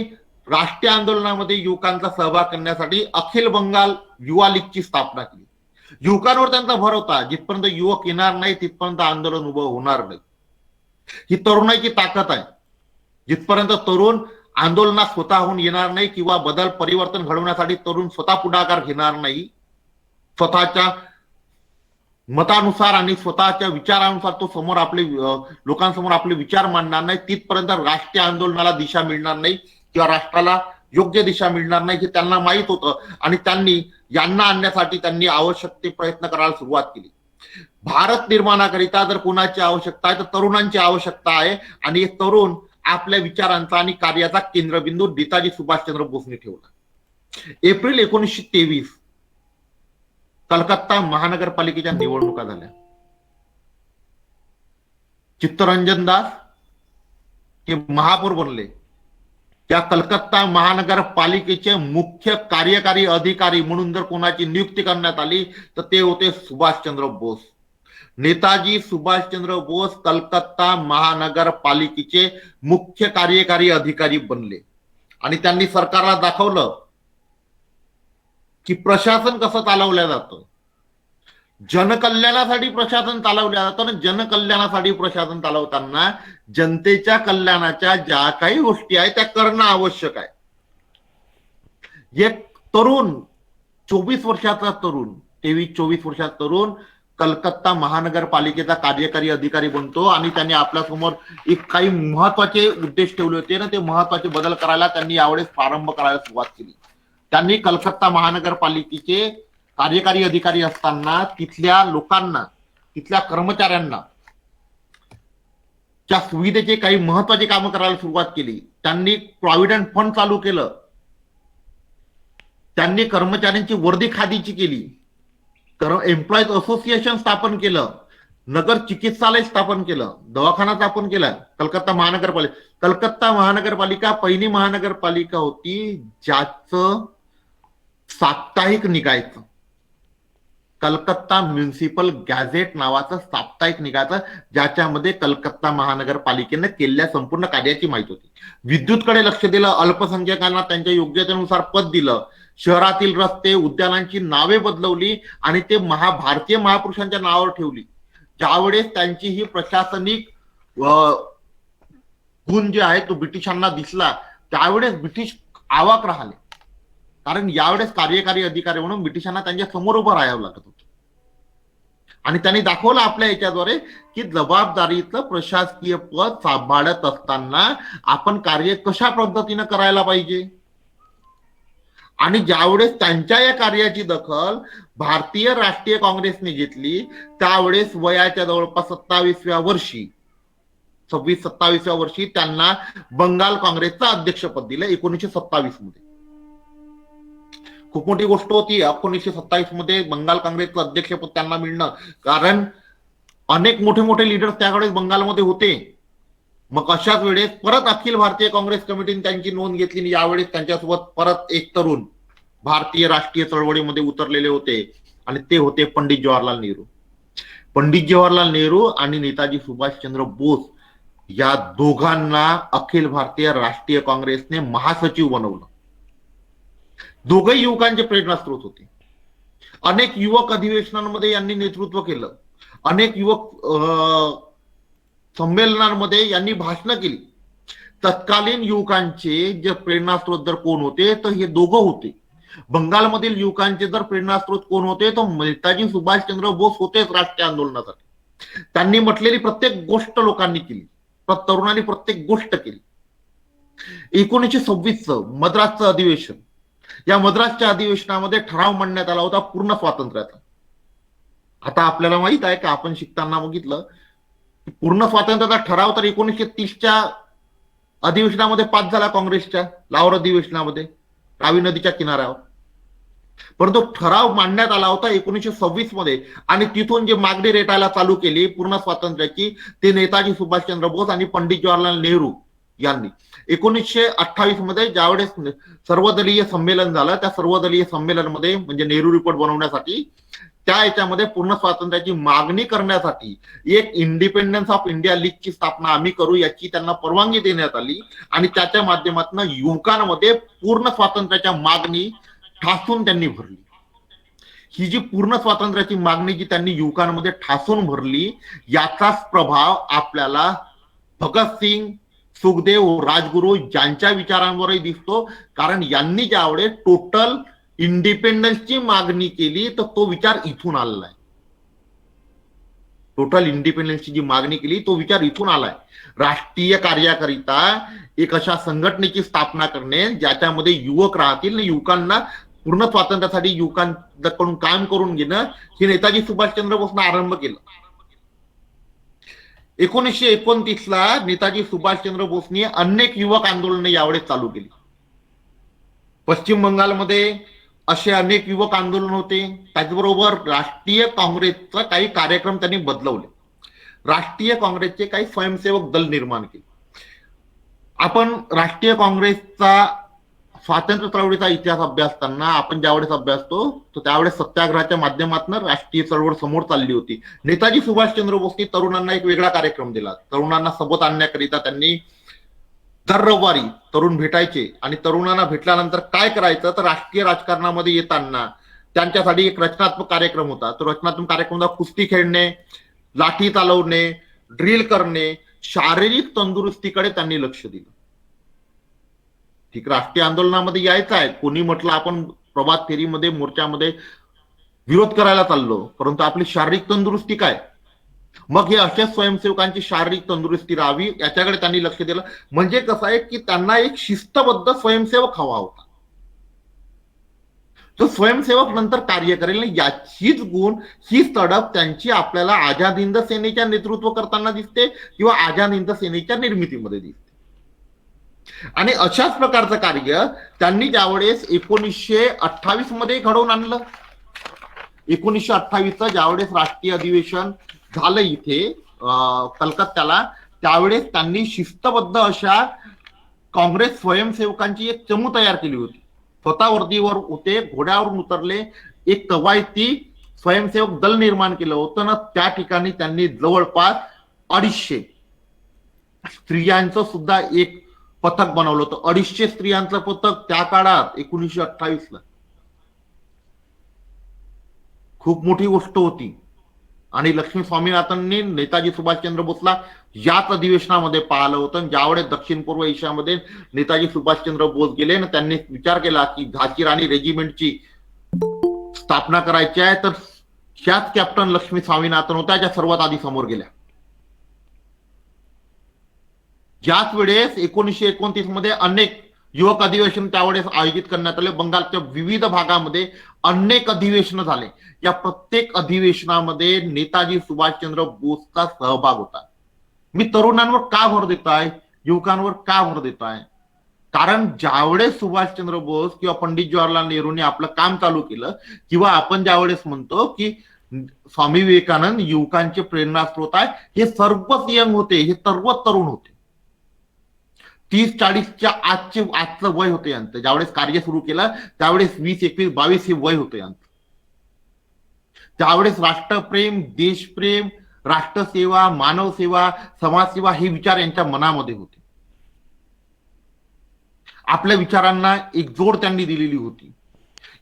राष्ट्रीय आंदोलनामध्ये युवकांचा सहभाग करण्यासाठी अखिल बंगाल युवा लीगची स्थापना केली. युवकांवर त्यांचा भर होता, जिथपर्यंत युवक येणार नाही तिथपर्यंत आंदोलन उभं होणार नाही. ही तरुणाईची ताकद आहे. जिथपर्यंत तरुण आंदोलनात स्वतःहून येणार नाही किंवा बदल परिवर्तन घडवण्यासाठी तरुण स्वतः पुढाकार घेणार नाही, स्वतःच्या मतानुसार आणि स्वतःच्या विचारानुसार तो समोर आपले लोकांसमोर आपले विचार मांडणार नाही, तिथपर्यंत राष्ट्रीय आंदोलनाला दिशा मिळणार नाही किंवा राष्ट्राला योग्य दिशा मिळणार नाही हे त्यांना माहित होतं. आणि त्यांनी यांना आणण्यासाठी त्यांनी आवश्यक ते प्रयत्न करायला सुरुवात केली. भारत निर्माणाकरिता जर कोणाची आवश्यकता आहे तर तरुणांची आवश्यकता आहे. आणि हे तरुण आपल्या विचारांचा आणि कार्याचा केंद्रबिंदू नेताजी सुभाषचंद्र बोसने ठेवला. एप्रिल 1923 कलकत्ता महानगरपालिकेच्या निवडणुका झाल्या. चित्तरंजन दास हे महापौर बनले. त्या कलकत्ता महानगरपालिकेचे मुख्य कार्यकारी अधिकारी म्हणून जर कोणाची नियुक्ती करण्यात आली तर ते होते सुभाषचंद्र बोस. नेताजी सुभाषचंद्र बोस कलकत्ता महानगरपालिकेचे मुख्य कार्यकारी अधिकारी बनले आणि त्यांनी सरकारला दाखवलं की प्रशासन कसं चालवलं जातं. जनकल्याणासाठी प्रशासन चालवलं जातं आणि जनकल्याणासाठी प्रशासन चालवताना जनतेच्या कल्याणाच्या ज्या काही गोष्टी आहेत त्या करणं आवश्यक आहे. एक तरुण 24 वर्षाचा तरुण 23-24 वर्षाचा तरुण कलकत्ता महानगरपालिकेचा कार्यकारी अधिकारी बनतो आणि त्यांनी आपल्या समोर एक काही महत्वाचे उद्देश ठेवले होते ना, ते महत्वाचे बदल करायला त्यांनी यावेळेस प्रारंभ करायला सुरुवात केली. त्यांनी कलकत्ता महानगरपालिकेचे कार्यकारी अधिकारी असताना तिथल्या लोकांना, तिथल्या कर्मचाऱ्यांना त्या सुविधेचे काही महत्वाचे कामं करायला सुरुवात केली. त्यांनी प्रॉव्हिडंट फंड चालू केलं. त्यांनी कर्मचाऱ्यांची वर्दी खादीची केली. एम्प्लॉईज असोसिएशन स्थापन केलं. नगर चिकित्सालय स्थापन केलं. दवाखाना स्थापन केला. कलकत्ता महानगरपालिका पहिली महानगरपालिका होती ज्याचं साप्ताहिक निघायचं. कलकत्ता म्युनिसिपल गॅझेट नावाचं साप्ताहिक निघायचं, ज्याच्यामध्ये कलकत्ता महानगरपालिकेने केलेल्या संपूर्ण कार्याची माहिती होती. विद्युतकडे लक्ष दिलं. अल्पसंख्याकांना त्यांच्या योग्यतेनुसार पद दिलं. शहरातील रस्ते, उद्यानांची नावे बदलवली आणि ते भारतीय महापुरुषांच्या नावावर ठेवली. ज्यावेळेस त्यांची ही प्रशासनिक गुण जे आहे तो ब्रिटिशांना दिसला त्यावेळेस ब्रिटिश आवाक राहिले. कारण यावेळेस कार्यकारी अधिकारी म्हणून ब्रिटिशांना त्यांच्या समोर उभं राहावं लागत होतं. आणि त्यांनी दाखवलं आपल्या याच्याद्वारे की जबाबदारीचं प्रशासकीय पद सांभाळत असताना आपण कार्य कशा पद्धतीनं करायला पाहिजे. आणि ज्यावेळेस त्यांच्या या कार्याची दखल भारतीय राष्ट्रीय काँग्रेसने घेतली त्यावेळेस वयाच्या जवळपास 27व्या वर्षी 26-27व्या वर्षी त्यांना बंगाल काँग्रेसचं अध्यक्षपद दिलं 1927 मध्ये. खूप मोठी गोष्ट होती 1927 मध्ये बंगाल काँग्रेसचं अध्यक्षपद त्यांना मिळणं, कारण अनेक मोठे मोठे लीडर्स त्याकडे बंगालमध्ये होते. मग अशाच वेळेस परत अखिल भारतीय काँग्रेस कमिटीने त्यांची नोंद घेतली आणि यावेळेस त्यांच्यासोबत परत एक तरुण भारतीय राष्ट्रीय चळवळीमध्ये उतरलेले होते आणि ते होते पंडित जवाहरलाल नेहरू. पंडित जवाहरलाल नेहरू आणि नेताजी सुभाषचंद्र बोस या दोघांना अखिल भारतीय राष्ट्रीय काँग्रेसने महासचिव बनवलं. दोघही युवकांचे प्रेरणास्त्रोत होते. अनेक युवक अधिवेशनांमध्ये यांनी नेतृत्व केलं. अनेक युवक संमेलनांमध्ये यांनी भाषणं केली. तत्कालीन युवकांचे जे प्रेरणास्त्रोत जर कोण होते तर हे दोघं होते. बंगालमधील युवकांचे जर प्रेरणास्त्रोत कोण होते तर नेताजी सुभाषचंद्र बोस होतेच राष्ट्रीय आंदोलनासाठी. त्यांनी म्हटलेली प्रत्येक गोष्ट लोकांनी केली, तरुणांनी प्रत्येक गोष्ट केली. 1926 मद्रासचं अधिवेशन, या मद्रासच्या अधिवेशनामध्ये ठराव मांडण्यात आला होता पूर्ण स्वातंत्र्याचा. आता आपल्याला माहित आहे का, आपण शिकताना बघितलं पूर्ण स्वातंत्र्याचा ठराव तर 1930च्या अधिवेशनामध्ये पास झाला काँग्रेसच्या लाहोर अधिवेशनामध्ये रावी नदीच्या किनाऱ्यावर. परंतु ठराव मांडण्यात आला होता 1926 मध्ये आणि तिथून जे मागणी रेटायला चालू केली पूर्ण स्वातंत्र्याची ते नेताजी सुभाषचंद्र बोस आणि पंडित जवाहरलाल नेहरू यांनी. 1928 मध्ये ज्यावेळेस सर्वदलीय संमेलन झालं त्या सर्वदलीय संमेलनामध्ये म्हणजे नेहरू रिपोर्ट बनवण्यासाठी त्या याच्यामध्ये पूर्ण स्वातंत्र्याची मागणी करण्यासाठी एक इंडिपेंडन्स ऑफ इंडिया लीगची स्थापना आम्ही करू याची त्यांना परवानगी देण्यात आली आणि त्याच्या माध्यमातून युवकांमध्ये पूर्ण स्वातंत्र्याच्या मागणी ठासून त्यांनी भरली. ही जी पूर्ण स्वातंत्र्याची मागणी जी त्यांनी युवकांमध्ये ठासून भरली याचाच प्रभाव आपल्याला भगतसिंग, सुखदेव, राजगुरू यांच्या विचारांवरही दिसतो. कारण यांनी ज्यावेळेस टोटल इंडिपेंडन्सची मागणी केली तर तो विचार इथून आलेला आहे. टोटल इंडिपेंडन्सची जी मागणी केली तो विचार इथून आलाय. राष्ट्रीय कार्याकरिता एक अशा संघटनेची स्थापना करणे ज्याच्यामध्ये युवक राहतील आणि युवकांना पूर्ण स्वातंत्र्यासाठी युवकांकडून काम करून घेणं हे नेताजी सुभाषचंद्र बोसने आरंभ केलं. 1929 ला नेताजी सुभाषचंद्र बोसनी अनेक युवक आंदोलने यावेळेस चालू केली. पश्चिम बंगालमध्ये असे अनेक युवक आंदोलन होते. त्याचबरोबर राष्ट्रीय काँग्रेसचा काही कार्यक्रम त्यांनी बदलवले. राष्ट्रीय काँग्रेसचे काही स्वयंसेवक दल निर्माण केले. आपण राष्ट्रीय काँग्रेसचा स्वातंत्र्य चळवळीचा इतिहास अभ्यासताना आपण ज्यावेळेस अभ्यासतो तर त्यावेळेस सत्याग्रहाच्या माध्यमातून राष्ट्रीय चळवळ समोर चालली होती. नेताजी सुभाषचंद्र बोसनी तरुणांना एक वेगळा कार्यक्रम दिला. तरुणांना सोबत आणण्याकरिता त्यांनी दर रविवारी तरुण भेटायचे आणि तरुणांना भेटल्यानंतर काय करायचं तर राष्ट्रीय राजकारणामध्ये येताना त्यांच्यासाठी एक रचनात्मक कार्यक्रम होता. तो रचनात्मक कार्यक्रम होता कुस्ती खेळणे, लाठी चालवणे, ड्रिल करणे, शारीरिक तंदुरुस्तीकडे त्यांनी लक्ष दिलं. ठीक, राष्ट्रीय आंदोलनामध्ये यायचं आहे. कोणी म्हटलं आपण प्रभात फेरीमध्ये मोर्चामध्ये विरोध करायला चाललो, परंतु आपली शारीरिक तंदुरुस्ती काय. मग हे अशा स्वयंसेवकांची शारीरिक तंदुरुस्ती राहावी याच्याकडे त्यांनी लक्ष दिलं. म्हणजे कसं आहे की त्यांना एक शिस्तबद्ध स्वयंसेवक हवा होता. तो स्वयंसेवक नंतर कार्य करेल. याचीच गुण ही तडफ त्यांची आपल्याला आझाद हिंद सेनेच्या नेतृत्व करताना दिसते किंवा आझाद हिंद सेनेच्या निर्मितीमध्ये दिसते. आणि अशाच प्रकारचं कार्य त्यांनी ज्यावेळेस 1928 मध्ये घडवून आणलं. 1928चं ज्यावेळेस राष्ट्रीय अधिवेशन झालं इथे कलकत्त्याला, त्यावेळेस त्यांनी शिस्तबद्ध अशा काँग्रेस स्वयंसेवकांची एक चमू तयार केली होती. स्वतः वर्दीवर होते, घोड्यावरून उतरले, एक कवायती स्वयंसेवक दल निर्माण केलं होतं ना. त्या ठिकाणी त्यांनी जवळपास 250 स्त्रियांचं सुद्धा एक पथक बनवलं होतं. 250 स्त्रियांचं पथक त्या काळात 1928 ला खूप मोठी गोष्ट होती. आणि लक्ष्मी स्वामीनाथननी नेताजी सुभाषचंद्र बोसला याच अधिवेशनामध्ये पाहिलं होतं. ज्यावेळेस दक्षिण पूर्व एशियामध्ये नेताजी सुभाषचंद्र बोस गेले ना, त्यांनी विचार केला की झाशी राणी रेजिमेंटची स्थापना करायची आहे, तर ह्याच कॅप्टन लक्ष्मी स्वामीनाथन होत्या ज्या सर्वात आधी समोर गेल्या. ज्याच वेळेस 1929 मध्ये अनेक युवक अधिवेशन त्यावेळेस आयोजित करण्यात आले. बंगालच्या विविध भागामध्ये अनेक अधिवेशन झाले. या प्रत्येक अधिवेशनामध्ये नेताजी सुभाषचंद्र बोसचा सहभाग होता. मी तरुणांवर का भर देत आहे, युवकांवर का भर देत आहे, कारण ज्यावेळेस सुभाषचंद्र बोस किंवा पंडित जवाहरलाल नेहरूंनी आपलं काम चालू केलं किंवा आपण ज्यावेळेस म्हणतो की स्वामी विवेकानंद युवकांचे प्रेरणास्त्रोत आहे, हे सर्वच यंग होते, हे सर्व तरुण होते. 30-40च्या आजचं वय होतं यांचं. ज्यावेळेस कार्य सुरू केलं त्यावेळेस 20, 21, 22 हे वय होतं यांचं. त्यावेळेस राष्ट्रप्रेम, देशप्रेम, राष्ट्रसेवा, मानवसेवा, समाजसेवा हे विचार यांच्या मनामध्ये होते. आपल्या विचारांना एक जोड त्यांनी दिलेली होती.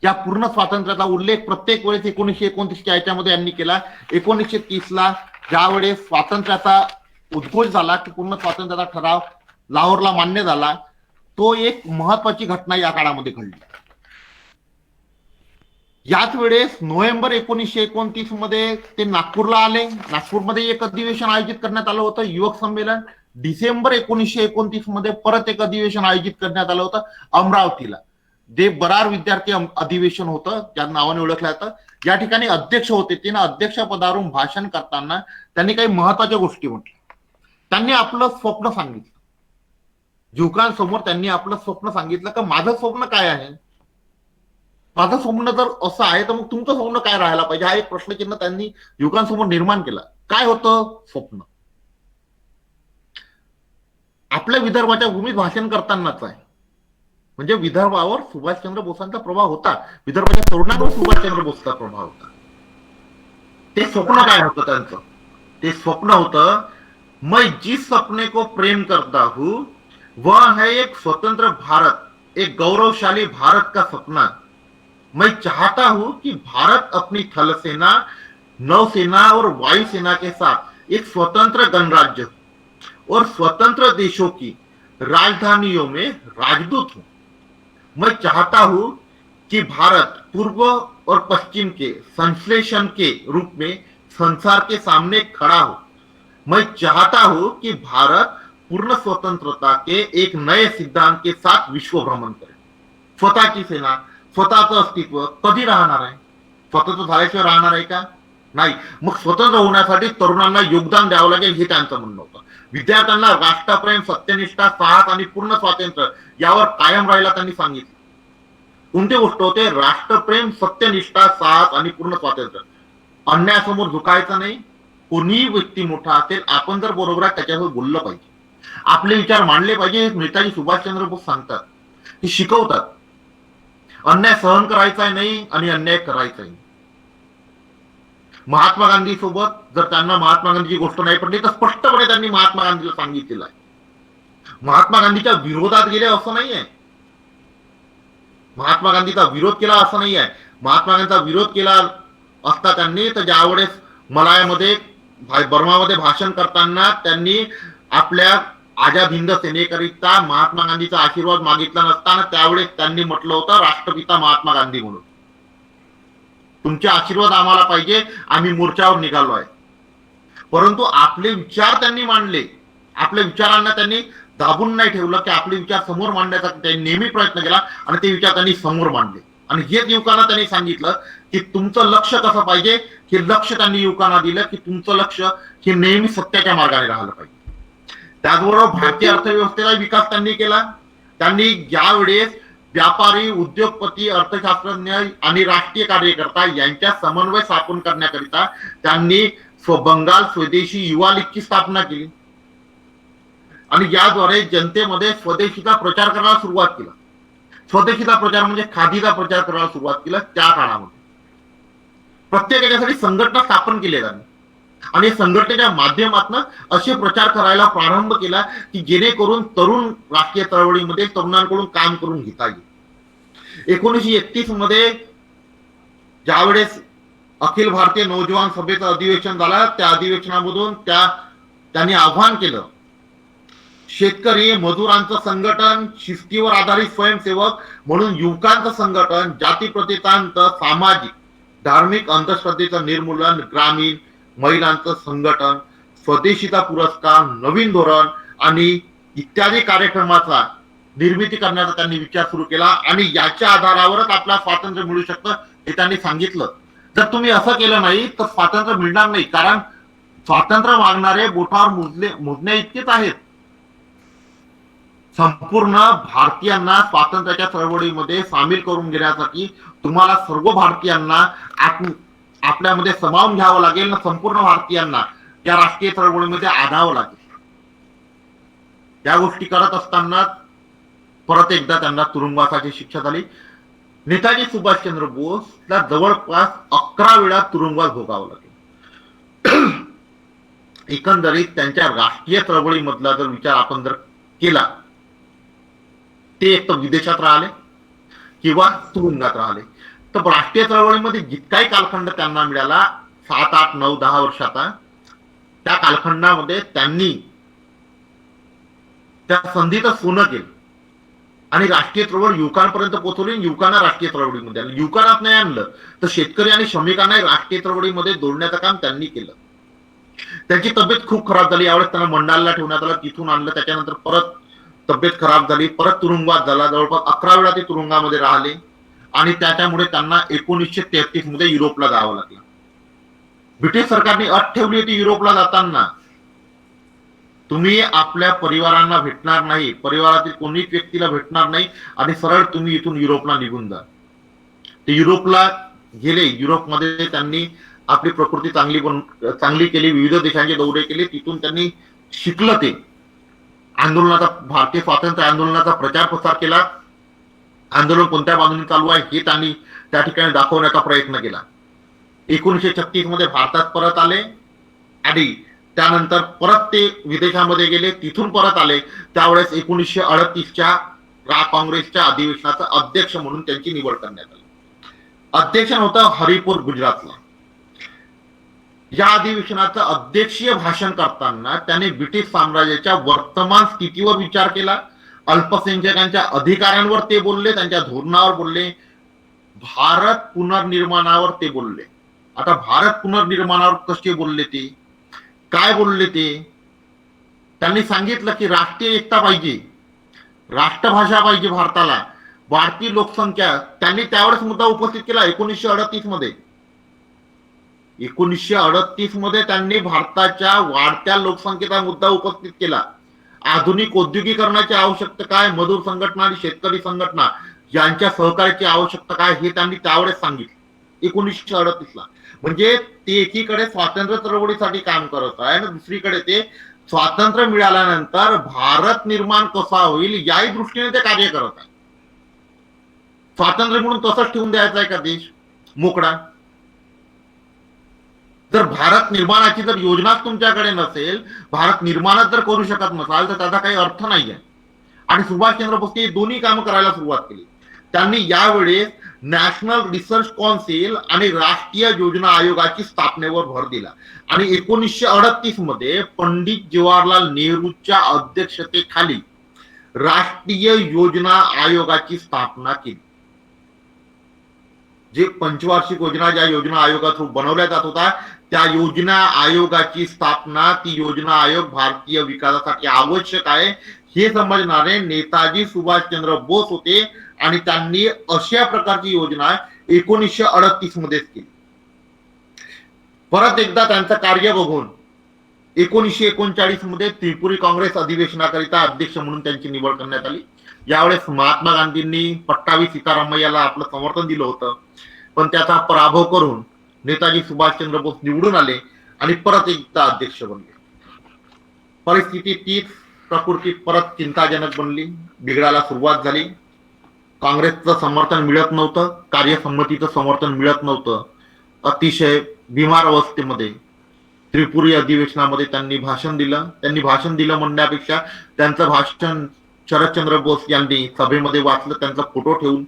या पूर्ण स्वातंत्र्याचा उल्लेख प्रत्येक वेळेस 1929च्या याच्यामध्ये यांनी केला. 1930ला ज्यावेळेस स्वातंत्र्याचा उद्घोष झाला की पूर्ण स्वातंत्र्याचा ठराव लाहोरला मान्य झाला, तो एक महत्वाची घटना या काळामध्ये घडली. याच वेळेस नोव्हेंबर 1929 मध्ये ते नागपूरला आले. नागपूरमध्ये एक अधिवेशन आयोजित करण्यात आलं होतं, युवक संमेलन. डिसेंबर 1929 मध्ये परत एक अधिवेशन आयोजित करण्यात आलं होतं अमरावतीला, जे बरार विद्यार्थी अधिवेशन होतं, ज्या नावाने ओळखलं जातं. या ठिकाणी अध्यक्ष होते. तिने अध्यक्षपदावरून भाषण करताना त्यांनी काही महत्वाच्या गोष्टी म्हटल्या. त्यांनी आपलं स्वप्न सांगितलं. युवकांसमोर त्यांनी आपलं स्वप्न सांगितलं की माझं स्वप्न काय आहे, माझं स्वप्न जर असं आहे तर मग तुमचं स्वप्न काय राहायला पाहिजे, हा एक प्रश्नचिन्ह त्यांनी युवकांसमोर निर्माण केला. काय होतं स्वप्न? आपल्या विदर्भाच्या भूमीत भाषण करतानाच आहे. म्हणजे विदर्भावर सुभाषचंद्र बोसांचा प्रभाव होता, विदर्भाच्या तरुणांवर सुभाषचंद्र बोसचा प्रभाव होता. ते स्वप्न काय होतं त्यांचं? ते स्वप्न होतं, मैं जिस सपने को प्रेम करता हूं वह है एक स्वतंत्र भारत, एक गौरवशाली भारत का सपना. मैं चाहता हूं कि भारत अपनी थल सेना, नौसेना और वायुसेना के साथ एक स्वतंत्र गणराज्य और स्वतंत्र देशों की राजधानियों में राजदूत हो. मैं चाहता हूं कि भारत पूर्व और पश्चिम के संश्लेषण के रूप में संसार के सामने खड़ा हो. मैं चाहता हूं कि भारत पूर्ण स्वतंत्रता के एक नए सिद्धांत के साथ विश्व भ्रमण करे. स्वतःची सेना, स्वतःचं अस्तित्व कधी राहणार आहे? स्वतंत्र झाल्याशिवाय राहणार आहे का? नाही. मग स्वतंत्र होण्यासाठी तरुणांना योगदान द्यावं लागेल, हे त्यांचं म्हणणं होतं. विद्यार्थ्यांना राष्ट्रप्रेम, सत्यनिष्ठा, साहस आणि पूर्ण स्वातंत्र्य यावर कायम राहायला त्यांनी सांगितलं. कोणती गोष्ट होते? राष्ट्रप्रेम, सत्यनिष्ठा, साहस आणि पूर्ण स्वातंत्र्य. अन्यायासमोर झुकायचं नाही. कोणीही व्यक्ती मोठा असेल, आपण जर बरोबर आहे त्याच्यासोबत बोललं पाहिजे, आपले विचार मांडले पाहिजे. नेताजी सुभाषचंद्र बोस सांगतात, ते शिकवतात. अन्याय सहन करायचा नाही आणि अन्याय करायचा नाही. महात्मा गांधी सोबत जर त्यांना महात्मा गांधीची गोष्ट नाही पडली तर स्पष्टपणे त्यांनी महात्मा गांधीला सांगितलेलं आहे. महात्मा गांधीच्या विरोधात गेले असं नाहीये, महात्मा गांधीचा विरोध केला असं नाहीये. महात्मा गांधीचा विरोध केला असता त्यांनी तर ज्यावेळेस मलायामध्ये, बर्मामध्ये भाषण करताना त्यांनी आपल्या आझाद हिंद सेनेकरिता महात्मा गांधीचा आशीर्वाद मागितला नसताना त्यावेळेस त्यांनी म्हटलं होतं राष्ट्रपिता महात्मा गांधी म्हणून, तुमचे आशीर्वाद आम्हाला पाहिजे, आम्ही मोर्चावर निघालो आहे. परंतु आपले विचार त्यांनी मांडले. आपल्या विचारांना त्यांनी दाबून नाही ठेवलं, की आपले विचार समोर मांडण्याचा त्यांनी नेहमी प्रयत्न केला आणि ते विचार त्यांनी समोर मांडले. आणि हेच युवकांना त्यांनी सांगितलं की तुमचं लक्ष कसं पाहिजे, हे लक्ष त्यांनी युवकांना दिलं की तुमचं लक्ष हे नेहमी सत्याच्या मार्गाने राहिलं पाहिजे. त्याचबरोबर भारतीय अर्थव्यवस्थेचा विकास त्यांनी केला. त्यांनी यावेळेस व्यापारी, उद्योगपती, अर्थशास्त्रज्ञ आणि राष्ट्रीय कार्यकर्ता यांच्या समन्वय स्थापन करण्याकरिता त्यांनी बंगाल स्वदेशी युवा लीगची स्थापना केली आणि याद्वारे जनतेमध्ये स्वदेशीचा प्रचार करायला सुरुवात केला. स्वदेशीचा प्रचार म्हणजे खादीचा प्रचार करायला सुरुवात केला. त्या काळामध्ये प्रत्येक याच्यासाठी संघटना स्थापन केल्या त्यांनी आणि संघटनेच्या माध्यमातून असे प्रचार करायला प्रारंभ केला की जेणेकरून तरुण राष्ट्रीय चळवळीमध्ये तरुणांकडून काम करून घेता येईल. 1931 मध्ये ज्यावेळेस अखिल भारतीय नौजवान सभेचं अधिवेशन झालं, त्या अधिवेशनामधून त्यांनी आव्हान केलं, शेतकरी मजुरांचं संघटन, शिस्तीवर आधारित स्वयंसेवक म्हणून युवकांचं संघटन, जातीप्रतितांत, सामाजिक धार्मिक अंधश्रद्धेचं निर्मूलन, ग्रामीण महिलांचं संघटन, स्वदेशीचा पुरस्कार, नवीन धोरण आणि इत्यादी कार्यक्रमाचा निर्मिती करण्याचा त्यांनी विचार सुरू केला आणि याच्या आधारावरच आपला स्वातंत्र्य मिळू शकतं हे त्यांनी सांगितलं. जर तुम्ही असं केलं नाही तर स्वातंत्र्य मिळणार नाही, कारण स्वातंत्र्य मागणारे बोटावर मोजण्या इतकेच आहेत. संपूर्ण भारतीयांना स्वातंत्र्याच्या चळवळीमध्ये सामील करून घेण्यासाठी तुम्हाला सर्व भारतीयांना आपल्यामध्ये सामावून घ्यावं लागेल, संपूर्ण भारतीयांना या राष्ट्रीय चळवळीमध्ये आणावं लागेल. त्या गोष्टी करत असताना परत एकदा त्यांना तुरुंगवासाची शिक्षा झाली. नेताजी सुभाषचंद्र बोसला जवळपास 11 वेळा तुरुंगवास भोगावा लागला. एकंदरीत त्यांच्या राष्ट्रीय चळवळीमधला जर विचार आपण जर केला, ते एक तर विदेशात राहिले किंवा तुरुंगात राहिले. तर राष्ट्रीय चळवळीमध्ये जितकाही कालखंड त्यांना मिळाला 7, 8, 9, 10 वर्षाचा, त्या कालखंडामध्ये त्यांनी त्या संधीचं सोनं केलं आणि राष्ट्रीय चळवळ युवकांपर्यंत पोहोचवली. युवकांना राष्ट्रीय चळवळीमध्ये आणलं. युवकांनाच नाही आणलं तर शेतकरी आणि श्रमिकांना राष्ट्रीय चळवळीमध्ये जोडण्याचं काम त्यांनी केलं. त्यांची तब्येत खूप खराब झाली. यावेळेस त्यांना मंडालला ठेवण्यात आलं, तिथून आणलं. त्याच्यानंतर परत तब्येत खराब झाली, परत तुरुंगवास झाला. जवळपास 11 वेळा ते तुरुंगामध्ये राहिले आणि त्याच्यामुळे त्यांना 1933 मध्ये युरोपला जावं लागलं. ब्रिटिश सरकारने अट ठेवली होती युरोपला जाताना, तुम्ही आपल्या परिवारांना भेटणार नाही, परिवारातील कोणीच व्यक्तीला भेटणार नाही आणि सरळ तुम्ही इथून युरोपला निघून जा. ते युरोपला गेले. युरोपमध्ये त्यांनी आपली प्रकृती चांगली केली, विविध देशांचे दौरे केले. तिथून त्यांनी शिकलं. ते आंदोलनाचा, भारतीय स्वातंत्र्य आंदोलनाचा प्रचार प्रसार केला. आंदोलन कोणत्या बाजूने चालू आहे हे त्यांनी त्या ठिकाणी दाखवण्याचा प्रयत्न केला. 1936 मध्ये भारतात परत आले आणि त्यानंतर परत ते विदेशामध्ये गेले, तिथून परत आले. त्यावेळेस 1938च्या काँग्रेसच्या अधिवेशनाचा अध्यक्ष म्हणून त्यांची निवड करण्यात आली. अध्यक्ष होतं हरिपूर, गुजरातला. या अधिवेशनाचं अध्यक्षीय भाषण करताना त्याने ब्रिटिश साम्राज्याच्या वर्तमान स्थितीवर विचार केला, अल्पसंख्याकांच्या अधिकारांवर ते बोलले, त्यांच्या धोरणावर बोलले, भारत पुनर्निर्माणावर ते बोलले. आता भारत पुनर्निर्माणावर कसे बोलले, ते काय बोलले, ते त्यांनी सांगितलं की राष्ट्रीय एकता पाहिजे, राष्ट्रभाषा पाहिजे भारताला, भारतीय लोकसंख्या. त्यांनी त्यावेळेस मुद्दा उपस्थित केला 1938 मध्ये. 1938 मध्ये त्यांनी भारताच्या वाढत्या लोकसंख्येचा मुद्दा उपस्थित केला. आधुनिक औद्योगिकरणाची आवश्यकता काय, मजूर संघटना आणि शेतकरी संघटना यांच्या सहकार्याची आवश्यकता काय हे त्यांनी त्यावेळेस सांगितलं 1938 ला. म्हणजे ते एकीकडे स्वातंत्र्य चळवळीसाठी काम करत आहे आणि दुसरीकडे ते स्वातंत्र्य मिळाल्यानंतर भारत निर्माण कसा होईल याही दृष्टीने ते कार्य करत आहे. स्वातंत्र्य म्हणून तसंच ठेवून द्यायचा आहे का देश मोकळा? जर भारत निर्माणाची जर योजनाच तुमच्याकडे नसेल, भारत निर्माणच जर करू शकत नसाल तर त्याचा काही अर्थ नाही आहे. आणि सुभाषचंद्र बोस हे दोन्ही कामं करायला सुरुवात केली. त्यांनी यावेळेस नॅशनल रिसर्च काउन्सिल आणि राष्ट्रीय योजना आयोगाची स्थापनेवर भर दिला आणि 1938 मध्ये पंडित जवाहरलाल नेहरूच्या अध्यक्षतेखाली राष्ट्रीय योजना आयोगाची स्थापना केली. जे पंचवार्षिक योजना ज्या योजना आयोगा थ्रू बनवल्या जात होता त्या योजना आयोगाची स्थापना, ती योजना आयोग भारतीय विकासासाठी आवश्यक आहे हे समजणारे नेताजी सुभाषचंद्र बोस होते आणि त्यांनी अशा प्रकारची योजना 1938 मध्येच केली. परत एकदा त्यांचं कार्य बघून 1939 मध्ये त्रिपुरी काँग्रेस अधिवेशनाकरिता अध्यक्ष म्हणून त्यांची निवड करण्यात आली. यावेळेस महात्मा गांधींनी पट्टाभी सीतारामय्याला आपलं समर्थन दिलं होतं, पण त्याचा पराभव करून नेताजी सुभाषचंद्र बोस निवडून आले आणि परत एकदा अध्यक्ष बनले. परिस्थिती तीच, प्रकृती परत चिंताजनक बनली, बिघडायला सुरुवात झाली. काँग्रेसचं समर्थन मिळत नव्हतं, कार्यसंमतीचं समर्थन मिळत नव्हतं. अतिशय बिमार अवस्थेमध्ये त्रिपुरी अधिवेशनामध्ये त्यांनी भाषण दिलं. त्यांनी भाषण दिलं म्हणण्यापेक्षा त्यांचं भाषण शरदचंद्र बोस यांनी सभेमध्ये वाचलं, त्यांचा फोटो ठेवून.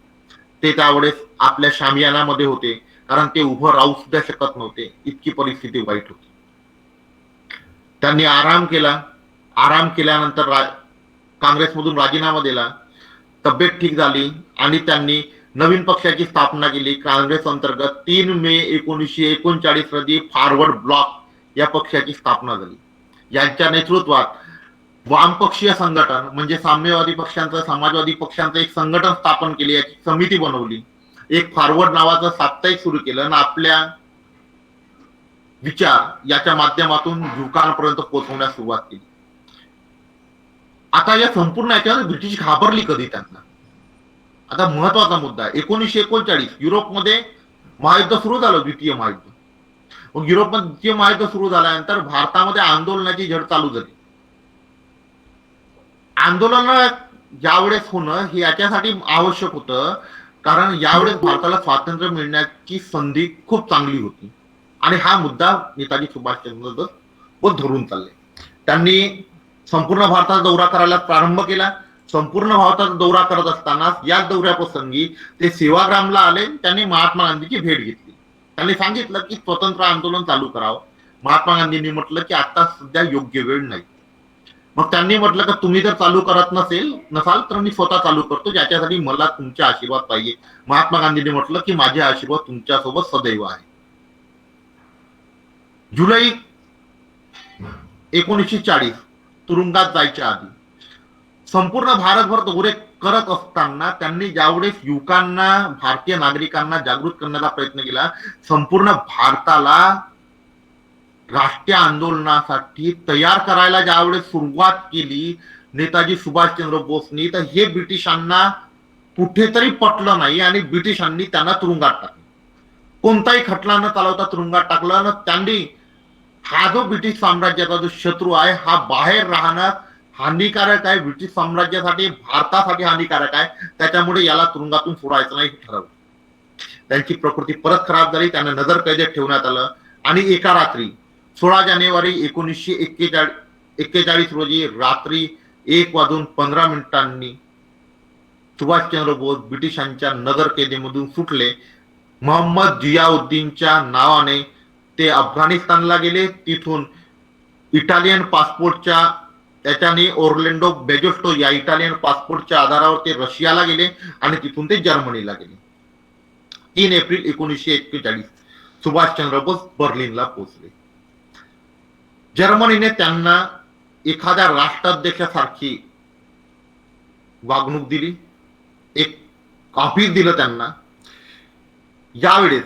ते त्यावेळेस आपल्या शामियानामध्ये होते, कारण ते उभं राहू सुद्धा शकत नव्हते, इतकी परिस्थिती वाईट होती. त्यांनी आराम केला. आराम केल्यानंतर काँग्रेसमधून राजीनामा दिला. तब्येत ठीक झाली आणि त्यांनी नवीन पक्षाची स्थापना केली. काँग्रेस अंतर्गत 3 मे 1939 रोजी फॉरवर्ड ब्लॉक या पक्षाची स्थापना झाली. यांच्या नेतृत्वात वामपक्षीय संघटन म्हणजे साम्यवादी पक्षांचं, समाजवादी पक्षांचं एक संघटन स्थापन केले, याची समिती बनवली. एक फॉरवर्ड नावाचं साप्ताहिक सुरू केलं आणि आपल्या विचार याच्या माध्यमातून युवकांपर्यंत पोहोचवण्यास सुरुवात केली. आता या संपूर्ण याच्यावर ब्रिटिश घाबरली कधी त्यांना. आता महत्वाचा मुद्दा आहे 1939 युरोपमध्ये महायुद्ध सुरू झालं, द्वितीय महायुद्ध. मग युरोपमध्ये द्वितीय महायुद्ध सुरू झाल्यानंतर भारतामध्ये आंदोलनाची झड चालू झाली. आंदोलन यावेळेस होणं हे याच्यासाठी आवश्यक होतं, कारण यावेळेस भारताला स्वातंत्र्य मिळण्याची संधी खूप चांगली होती आणि हा मुद्दा नेताजी सुभाषचंद्र बोस धरून चालले. त्यांनी संपूर्ण भारताचा दौरा करायला प्रारंभ केला. संपूर्ण भारताचा दौरा करत असताना याच दौऱ्याप्रसंगी ते सेवाग्रामला आले. त्यांनी महात्मा गांधीची भेट घेतली. त्यांनी सांगितलं की स्वतंत्र आंदोलन चालू करावं. महात्मा गांधींनी म्हटलं की आता सध्या योग्य वेळ नाही. मग त्यांनी म्हटलं की तुम्ही जर चालू करत नसाल तर मी स्वतः चालू करतो, ज्याच्यासाठी मला तुमचे आशीर्वाद पाहिजे. महात्मा गांधींनी म्हटलं की माझे आशीर्वाद तुमच्यासोबत सदैव आहे. जुलै 1940 तुरुंगात जायच्या आधी संपूर्ण भारतभर दौरे करत असताना त्यांनी ज्यावेळेस युवकांना, भारतीय नागरिकांना जागृत करण्याचा प्रयत्न केला, संपूर्ण भारताला राष्ट्रीय आंदोलनासाठी तयार करायला ज्यावेळेस सुरुवात केली नेताजी सुभाषचंद्र बोसनी, तर हे ब्रिटिशांना कुठेतरी पटलं नाही आणि ब्रिटिशांनी त्यांना तुरुंगात टाकलं. कोणताही खटला न चालवता तुरुंगात टाकलं. त्यांनी हा जो ब्रिटिश साम्राज्याचा जो शत्रू आहे हा बाहेर राहणं हानिकारक आहे, ब्रिटिश साम्राज्यासाठी, भारतासाठी हानिकारक आहे, त्याच्यामुळे याला तुरुंगातून सोडायचं नाही ठरवलं. त्यांची प्रकृती परत खराब झाली. त्यांना नजरकैदेत ठेवण्यात आलं आणि एका रात्री 16 जानेवारी 1941 रोजी रात्री 1:15 सुभाषचंद्र बोस ब्रिटिशांच्या नजरकैदेमधून सुटले. मोहम्मद जियाउद्दीनच्या नावाने ते अफगाणिस्तानला गेले. तिथून इटालियन पासपोर्टच्या त्याच्याने ओर्लेंडो बेजोस्टो या इटालियन पासपोर्टच्या आधारावर ते रशियाला गेले आणि तिथून ते जर्मनीला गेले. 3 एप्रिल 1941 सुभाषचंद्र बोस बर्लिनला पोहोचले. जर्मनीने त्यांना एखाद्या राष्ट्राध्यक्षासारखी वागणूक दिली, एक ऑफिस दिलं त्यांना. यावेळेस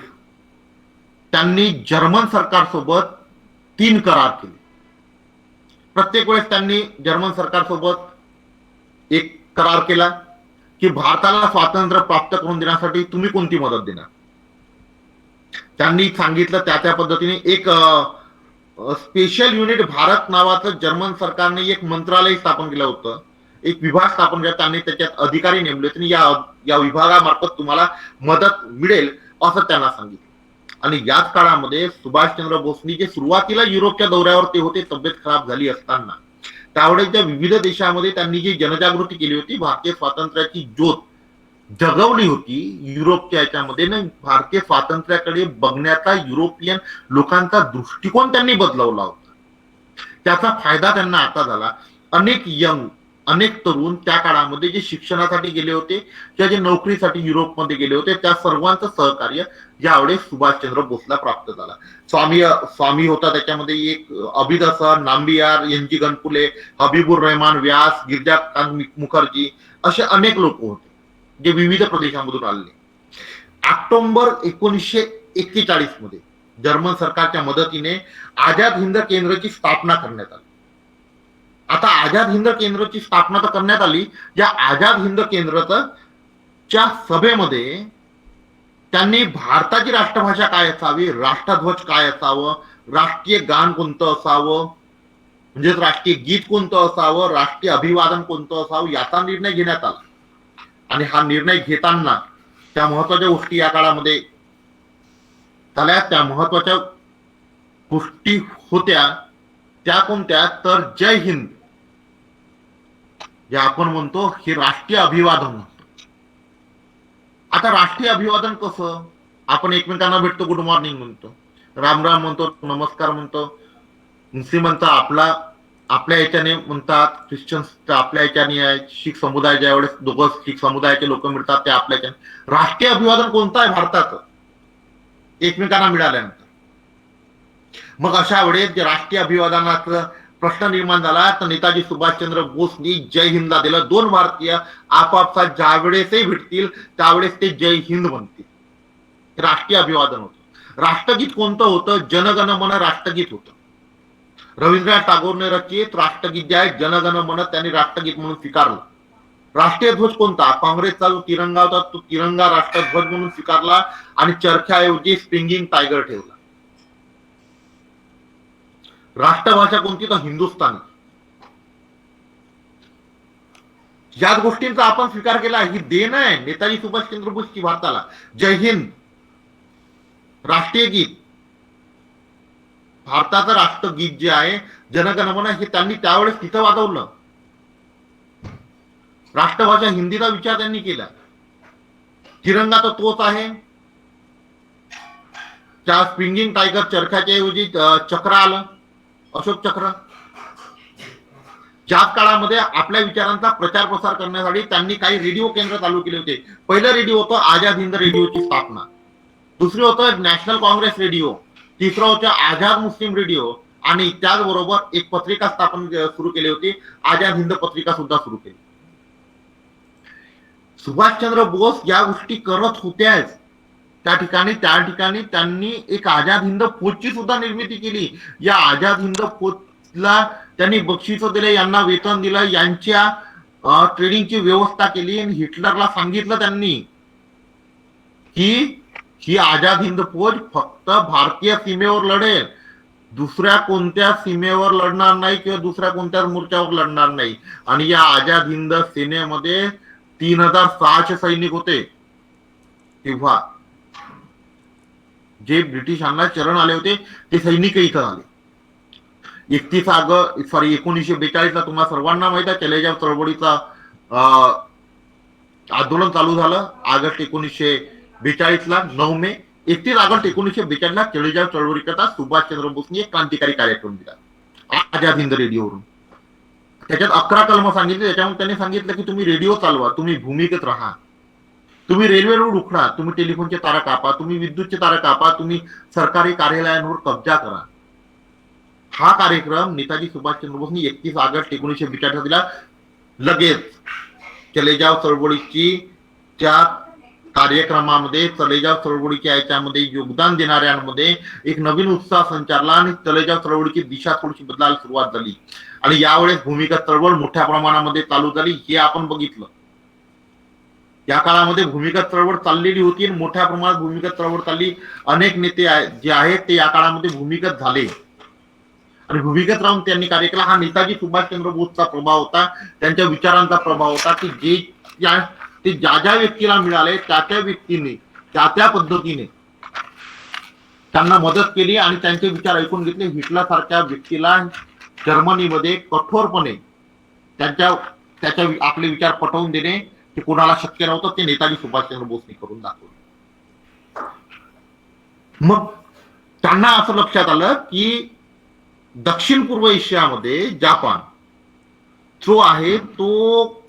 त्यांनी जर्मन सरकारसोबत 3 करार केले. प्रत्येक वेळेस त्यांनी जर्मन सरकारसोबत एक करार केला की भारताला स्वातंत्र्य प्राप्त करून देण्यासाठी तुम्ही कोणती मदत देणार. त्यांनी सांगितलं त्या पद्धतीने एक स्पेशल युनिट भारत नावाचं जर्मन सरकारने एक मंत्रालय स्थापन केलं होतं, एक विभाग स्थापन केला. त्यांनी त्याच्यात अधिकारी नेमले होते. या विभागामार्फत तुम्हाला मदत मिळेल असं त्यांना सांगितलं. आणि याच काळामध्ये सुभाषचंद्र बोसनी जे सुरुवातीला युरोपच्या दौऱ्यावर ते होते, तब्येत खराब झाली असताना, त्यावेळेस ज्या विविध देशामध्ये त्यांनी जी जनजागृती केली होती, भारतीय स्वातंत्र्याची ज्योत जगवली होती युरोपच्या याच्यामध्ये, ना भारतीय स्वातंत्र्याकडे बघण्याचा युरोपियन लोकांचा दृष्टिकोन त्यांनी बदलवला होता. त्याचा फायदा त्यांना आता झाला. अनेक तरुण त्या काळामध्ये जे शिक्षणासाठी गेले होते किंवा जे नोकरीसाठी युरोपमध्ये गेले होते, त्या सर्वांचं सहकार्य यावेळेस सुभाषचंद्र बोसला प्राप्त झाला. स्वामी होता त्याच्यामध्ये, एक अभिदसर, नांबियार, एन.जी. गणपुले, हबीबुर रहमान व्यास, गिरिजाकांत मुखर्जी असे अनेक लोक होते जे विविध प्रदेशांमधून आले. ऑक्टोबर 1941 मध्ये जर्मन सरकारच्या मदतीने आझाद हिंद केंद्राची स्थापना करण्यात आली. आता आझाद हिंद केंद्राची स्थापना तर करण्यात आली. या आझाद हिंद केंद्राच्या सभेमध्ये त्यांनी भारताची राष्ट्रभाषा काय असावी, राष्ट्रध्वज काय असावं, राष्ट्रीय गान कोणतं असावं, म्हणजे राष्ट्रीय गीत कोणतं असावं, राष्ट्रीय अभिवादन कोणतं असावं, याचा निर्णय घेण्यात आला. आणि हा निर्णय घेताना त्या महत्वाच्या गोष्टी या काळामध्ये झाल्या. त्या महत्वाच्या गोष्टी होत्या त्या कोणत्या, तर जय हिंद जे आपण म्हणतो हे राष्ट्रीय अभिवादन म्हणतो. आता राष्ट्रीय अभिवादन कसं, आपण एकमेकांना भेटतो, गुड मॉर्निंग म्हणतो, राम राम म्हणतो, नमस्कार म्हणतो. मुस्लिमांचा आपल्या याच्याने म्हणतात, ख्रिश्चन्स आपल्या याच्याने आहे, शीख समुदाय ज्यावेळेस दोघं शीख समुदायाचे लोक मिळतात ते आपल्या याच्याने. राष्ट्रीय अभिवादन कोणतं आहे भारताचं एकमेकांना मिळाल्यानंतर. मग अशा वेळेस जे राष्ट्रीय अभिवादनाचा प्रश्न निर्माण झाला तर नेताजी सुभाषचंद्र बोसनी जय हिंदला दिलं. 2 भारतीय आपापसात ज्यावेळेसही भेटतील त्यावेळेस ते जय हिंद म्हणतील. राष्ट्रीय अभिवादन होतं. राष्ट्रगीत कोणतं होतं, जनगण मन राष्ट्रगीत होतं. रवींद्रनाथ टागोरने रचित राष्ट्रगीत जे आहे जनगण मन त्यांनी राष्ट्रगीत म्हणून स्वीकारलं. राष्ट्रीय ध्वज कोणता, काँग्रेसचा जो तिरंगा होता तो तिरंगा राष्ट्रध्वज म्हणून स्वीकारला आणि चरख्याऐवजी स्प्रिंगिंग टायगर ठेवला. राष्ट्रभाषा कोणती, तर हिंदुस्थानी. याच गोष्टींचा आपण स्वीकार केला. ही देण आहे नेताजी सुभाषचंद्र बोसची भारताला. जय हिंद, राष्ट्रीय गीत, भारताचं राष्ट्रगीत जे आहे जनगणमन, हे त्यांनी त्यावेळेस तिथं वाजवलं. राष्ट्रभाषा हिंदीचा विचार त्यांनी केला. तिरंगा तर तोच आहे. त्या स्प्रिंगिंग टायगर चरख्याच्या ऐवजी चक्र आलं, अशोक चक्र. ज्याच काळामध्ये आपल्या विचारांचा प्रचार प्रसार करण्यासाठी त्यांनी काही रेडिओ केंद्र चालू केले होते. पहिलं रेडिओ होतं आझाद हिंद रेडिओची स्थापना, दुसरं होतं नॅशनल काँग्रेस रेडिओ, तिसरं होतं आझाद मुस्लिम रेडिओ, आणि त्याचबरोबर एक पत्रिका स्थापन सुरू केली होती, आझाद हिंद पत्रिका सुद्धा सुरू केली. सुभाषचंद्र बोस या गोष्टी करत होत्याच. त्या ठिकाणी त्यांनी एक आझाद हिंद फौजची सुद्धा निर्मिती केली. या आझाद हिंद फौजला त्यांनी बक्षीस दिले, यांना वेतन दिलं, यांच्या ट्रेनिंगची व्यवस्था केली. आणि हिटलरला सांगितलं त्यांनी की ही आझाद हिंद फौज फक्त भारतीय सीमेवर लढेल, दुसऱ्या कोणत्या सीमेवर लढणार नाही किंवा दुसऱ्या कोणत्याच मोर्चावर लढणार नाही. आणि या आझाद हिंद सेनेमध्ये 3600 सैनिक होते. तेव्हा जे ब्रिटिशांना शरण आले होते ते सैनिक इथं आले. 1942 ला तुम्हाला सर्वांना माहित आहे चले जाव चळवळीचा आंदोलन चालू झालं. ऑगस्ट 1942 ला 9 मे, 31 ऑगस्ट 1942 ला चले जाव चळवळीकरता सुभाषचंद्र बोसनी एक क्रांतिकारी कार्यक्रम दिला आझाद हिंद रेडिओवरून. त्याच्यात 11 कलम सांगितले. त्याच्यामध्ये त्यांनी सांगितलं की तुम्ही रेडिओ चालवा, तुम्ही भूमिकेत राहा, तुम्ही रेल्वे रोड उखडा, तुम्ही टेलिफोनचे तारा कापा, तुम्ही विद्युतचे तारा कापा, तुम्ही सरकारी कार्यालयांवर कब्जा करा. हा कार्यक्रम नेताजी सुभाषचंद्र बोसनी 31 ऑगस्ट 1942 दिला. लगेच चले जाव चळवळीची त्या कार्यक्रमामध्ये, चले जाव चळवळीच्या याच्यामध्ये योगदान देणाऱ्यांमध्ये एक नवीन उत्साह संचारला आणि चले जाव चळवळीची दिशा थोडीशी बदलायला सुरुवात झाली. आणि यावेळेस भूमिगत चळवळ मोठ्या प्रमाणामध्ये चालू झाली, हे आपण बघितलं. या काळामध्ये भूमिगत चळवळ चाललेली होती आणि मोठ्या प्रमाणात भूमिगत चळवळ चालली. अनेक नेते जे आहेत ते या काळामध्ये भूमिगत झाले आणि भूमिगत राहून त्यांनी कार्य केला. हा नेताजी सुभाषचंद्र बोसचा प्रभाव होता, त्यांच्या विचारांचा प्रभाव होता की ते ज्या ज्या व्यक्तीला मिळाले त्या त्या व्यक्तीने त्या त्या पद्धतीने त्यांना मदत केली आणि त्यांचे विचार ऐकून घेतले. हिटलर सारख्या व्यक्तीला जर्मनीमध्ये कठोरपणे त्याच्या आपले विचार पटवून देणे ते कोणाला शक्य नव्हतं. ते नेताजी सुभाषचंद्र बोसने करून दाखवलं. मग त्यांना असं लक्षात आलं की दक्षिण पूर्व एशियामध्ये जपान जो आहे तो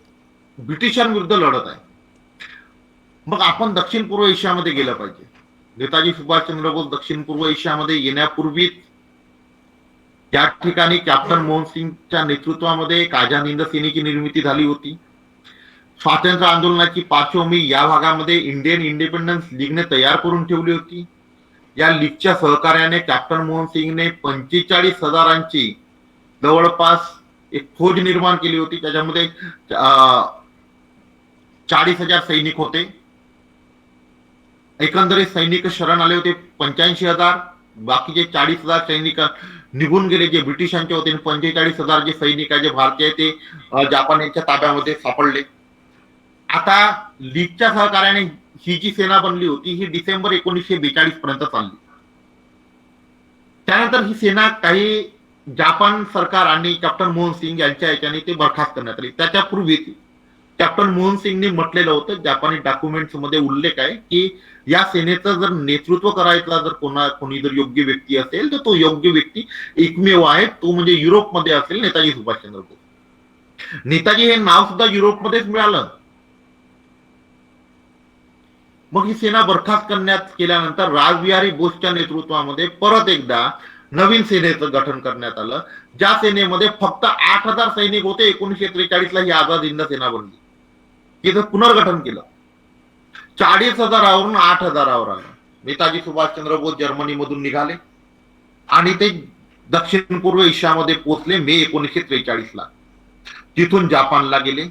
ब्रिटिशांविरुद्ध लढत आहे. मग आपण दक्षिण पूर्व एशियामध्ये गेलं पाहिजे. नेताजी सुभाषचंद्र बोस दक्षिण पूर्व एशियामध्ये येण्यापूर्वीच त्या ठिकाणी कॅप्टन मोहन सिंगच्या नेतृत्वामध्ये एक आझाद हिंद सेनेची निर्मिती झाली होती. स्वातंत्र्य आंदोलनाची पार्श्वभूमी या भागामध्ये इंडियन इंडिपेंडन्स लीगने तयार करून ठेवली होती. या लीगच्या सहकार्याने कॅप्टन मोहन सिंगने 45,000 जवळपास एक फौज निर्माण केली होती. त्याच्यामध्ये 40,000 सैनिक होते. एकंदरीत सैनिक शरण आले होते 85,000. बाकीचे 40,000 सैनिक निघून गेले जे ब्रिटिशांचे होते. 45,000 जे सैनिक आहे जे भारतीय ते जपान यांच्या ताब्यामध्ये सापडले. आता लीगच्या सहकार्याने ही जी सेना बनली होती ही डिसेंबर 1942 पर्यंत चालली. त्यानंतर ही सेना काही जपान सरकार आणि कॅप्टन मोहन सिंग यांच्या याच्याने ते बरखास्त करण्यात आली. त्याच्यापूर्वी कॅप्टन मोहन सिंगने म्हटलेलं होतं, जपानी डॉक्युमेंट्स मध्ये उल्लेख आहे की या सेनेचं जर नेतृत्व करायचं जर कोणी जर योग्य व्यक्ती असेल तर तो योग्य व्यक्ती एकमेव आहे, तो म्हणजे युरोपमध्ये असेल नेताजी सुभाषचंद्र बोस. नेताजी हे नाव सुद्धा युरोपमध्येच मिळालं. मग ही सेना बरखास्त केल्यानंतर रासबिहारी बोसच्या नेतृत्वामध्ये परत एकदा नवीन सेनेचं गठन करण्यात आलं. ज्या सेनेमध्ये फक्त 8,000 सैनिक होते. 1943 ला ही आझाद हिंद सेना बनली. तिचं पुनर्गठन केलं. 40,000वरून 8,000वर आलं. नेताजी सुभाषचंद्र बोस जर्मनीमधून निघाले आणि ते दक्षिण पूर्व एशियामध्ये पोहोचले मे 1943 ला. तिथून जपानला गेले.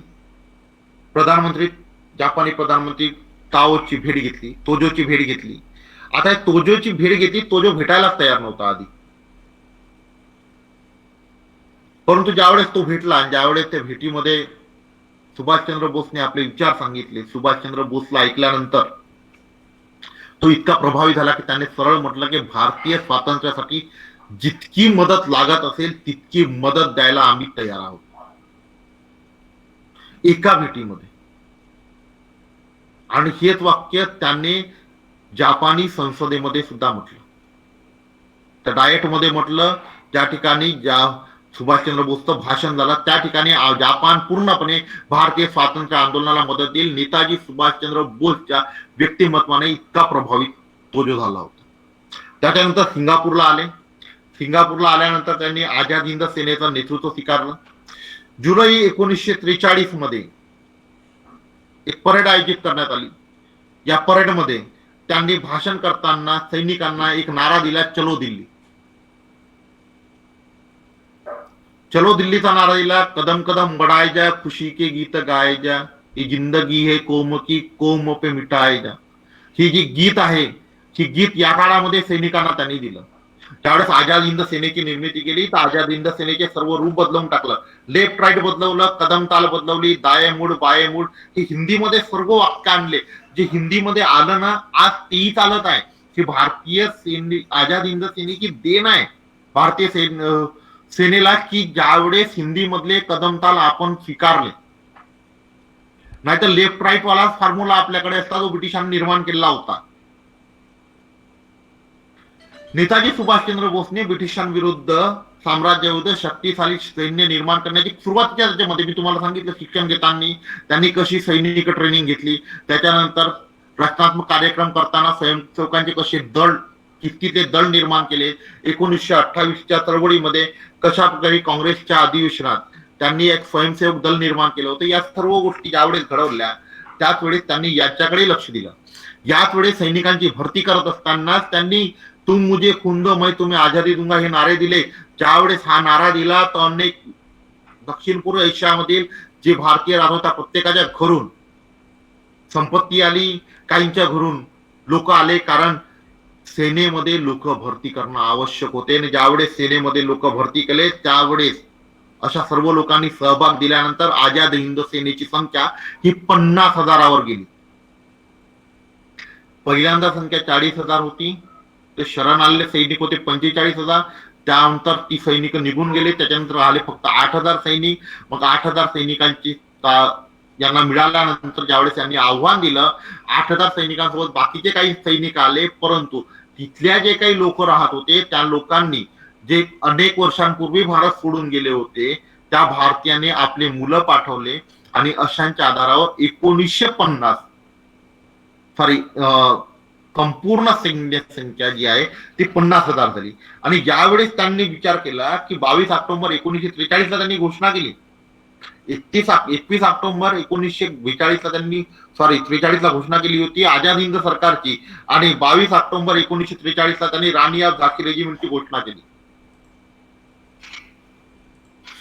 जापानी प्रधानमंत्री ताओची भेट घेतली, तोजोची भेट घेतली. आता तोजोची भेट घेतली, तोजो भेटायलाच तयार नव्हता आधी. परंतु ज्यावेळेस तो भेटला आणि ज्यावेळेस त्या भेटीमध्ये सुभाषचंद्र बोसने आपले विचार सांगितले. सुभाषचंद्र बोसला ऐकल्यानंतर तो इतका प्रभावी झाला की त्याने सरळ म्हटलं की भारतीय स्वातंत्र्यासाठी जितकी मदत लागत असेल तितकी मदत द्यायला आम्ही तयार आहोत. एका भेटीमध्ये. आणि हेच वाक्य त्याने जपानी संसदेमध्ये सुद्धा म्हटलं. त्या डाएट मध्ये म्हटलं, ज्या ठिकाणी सुभाषचंद्र बोसचं भाषण झालं त्या ठिकाणी जपान पूर्णपणे भारतीय स्वातंत्र्य आंदोलनाला मदत देईल. नेताजी सुभाषचंद्र बोसच्या व्यक्तिमत्वाने इतका प्रभावित तो जो झाला होता. त्याच्यानंतर सिंगापूरला आले. सिंगापूरला आल्यानंतर त्यांनी आझाद हिंद सेनेचं नेतृत्व स्वीकारलं. जुलै 1943 मध्ये एक परेड आयोजित करण्यात आली. या परेडमध्ये त्यांनी भाषण करताना सैनिकांना एक नारा दिला, चलो दिल्ली. चलो दिल्लीचा नारा दिला. कदम कदम बढ़ाए जा, खुशी के गीत गाए जा, ही जिंदगी है कौम की, कौम पे मिटाए जा. ही जी गीत आहे ही गीत या काळामध्ये सैनिकांना त्यांनी दिलं. त्यावेळेस आझाद हिंद सेनेची निर्मिती केली. तर आझाद हिंद सेनेचे सर्व रूप बदलवून टाकलं. लेफ्ट राईट बदलवलं, कदम ताल बदलवली, दाये मूड बाये मूड हे हिंदीमध्ये सर्व वाक्य आणले. जे हिंदीमध्ये आलं ना आज तेही चालत आहे. ही भारतीय आझाद हिंद सेनेची देण आहे भारतीय सेनेला की ज्यावेळेस हिंदी मधले कदमताल आपण स्वीकारले. नाहीतर लेफ्ट राईट वाला फॉर्म्युला आपल्याकडे असता जो ब्रिटिशांनी निर्माण केला होता. नेताजी सुभाषचंद्र बोसने ब्रिटिशांविरुद्ध साम्राज्याविरुद्ध शक्तिशाली सैन्य निर्माण करण्याची सुरुवातीच्या त्याच्यामध्ये मी तुम्हाला सांगितलं शिक्षण घेताना त्यांनी कशी सैनिक ट्रेनिंग घेतली. त्याच्यानंतर रचनात्मक कार्यक्रम करताना स्वयंसेवकांचे कसे दल किती ते दल निर्माण केले. 1928च्या चळवळीमध्ये कशा प्रकारे काँग्रेसच्या अधिवेशनात त्यांनी एक स्वयंसेवक दल निर्माण केलं होतं. या सर्व गोष्टी ज्यावेळेस घडवल्या त्याच वेळेस त्यांनी याच्याकडे लक्ष दिलं. याच वेळेस सैनिकांची भरती करत असताना त्यांनी तुम मुझे खून दो मैं तुम्हें आजादी दूंगा हे नारे दिले. ज्यावेळेस हा नारा दिला तर अनेक दक्षिण पूर्व एशियामधील जे भारतीय राहत प्रत्येकाच्या घरून संपत्ती आली, काहींच्या घरून लोक आले. कारण सेनेमध्ये लोक भरती करणं आवश्यक होते. आणि ज्यावेळेस सेनेमध्ये लोक भरती केले त्यावेळेस अशा सर्व लोकांनी सहभाग दिल्यानंतर आझाद हिंद सेनेची संख्या ही 50,000वर गेली. पहिल्यांदा संख्या 40,000 होती. ते शरण आलेले सैनिक होते 45,000. त्यानंतर ती सैनिक निघून गेले. त्याच्यानंतर आले फक्त 8,000 सैनिक. मग 8,000 सैनिकांची यांना मिळाल्यानंतर ज्यावेळेस यांनी आव्हान दिलं 8,000 सैनिकांसोबत बाकीचे काही सैनिक आले. परंतु तिथल्या जे काही लोक राहत होते त्या लोकांनी जे अनेक वर्षांपूर्वी भारत सोडून गेले होते त्या भारतीयांनी आपले मुलं पाठवले आणि अशांच्या आधारावर 1950 संपूर्ण सैन्य संख्या जी आहे ती 50,000 झाली. आणि ज्यावेळेस त्यांनी विचार केला की 22 ऑक्टोबर 1943 ला त्यांनी घोषणा केली. 21 ऑक्टोबर 1942 ला त्यांनी 43 ला घोषणा केली होती आझाद हिंद सरकारची. आणि 22 ऑक्टोबर 1943 ला त्यांनी राणी ऑफ झाशी रेजिमेंटची घोषणा केली.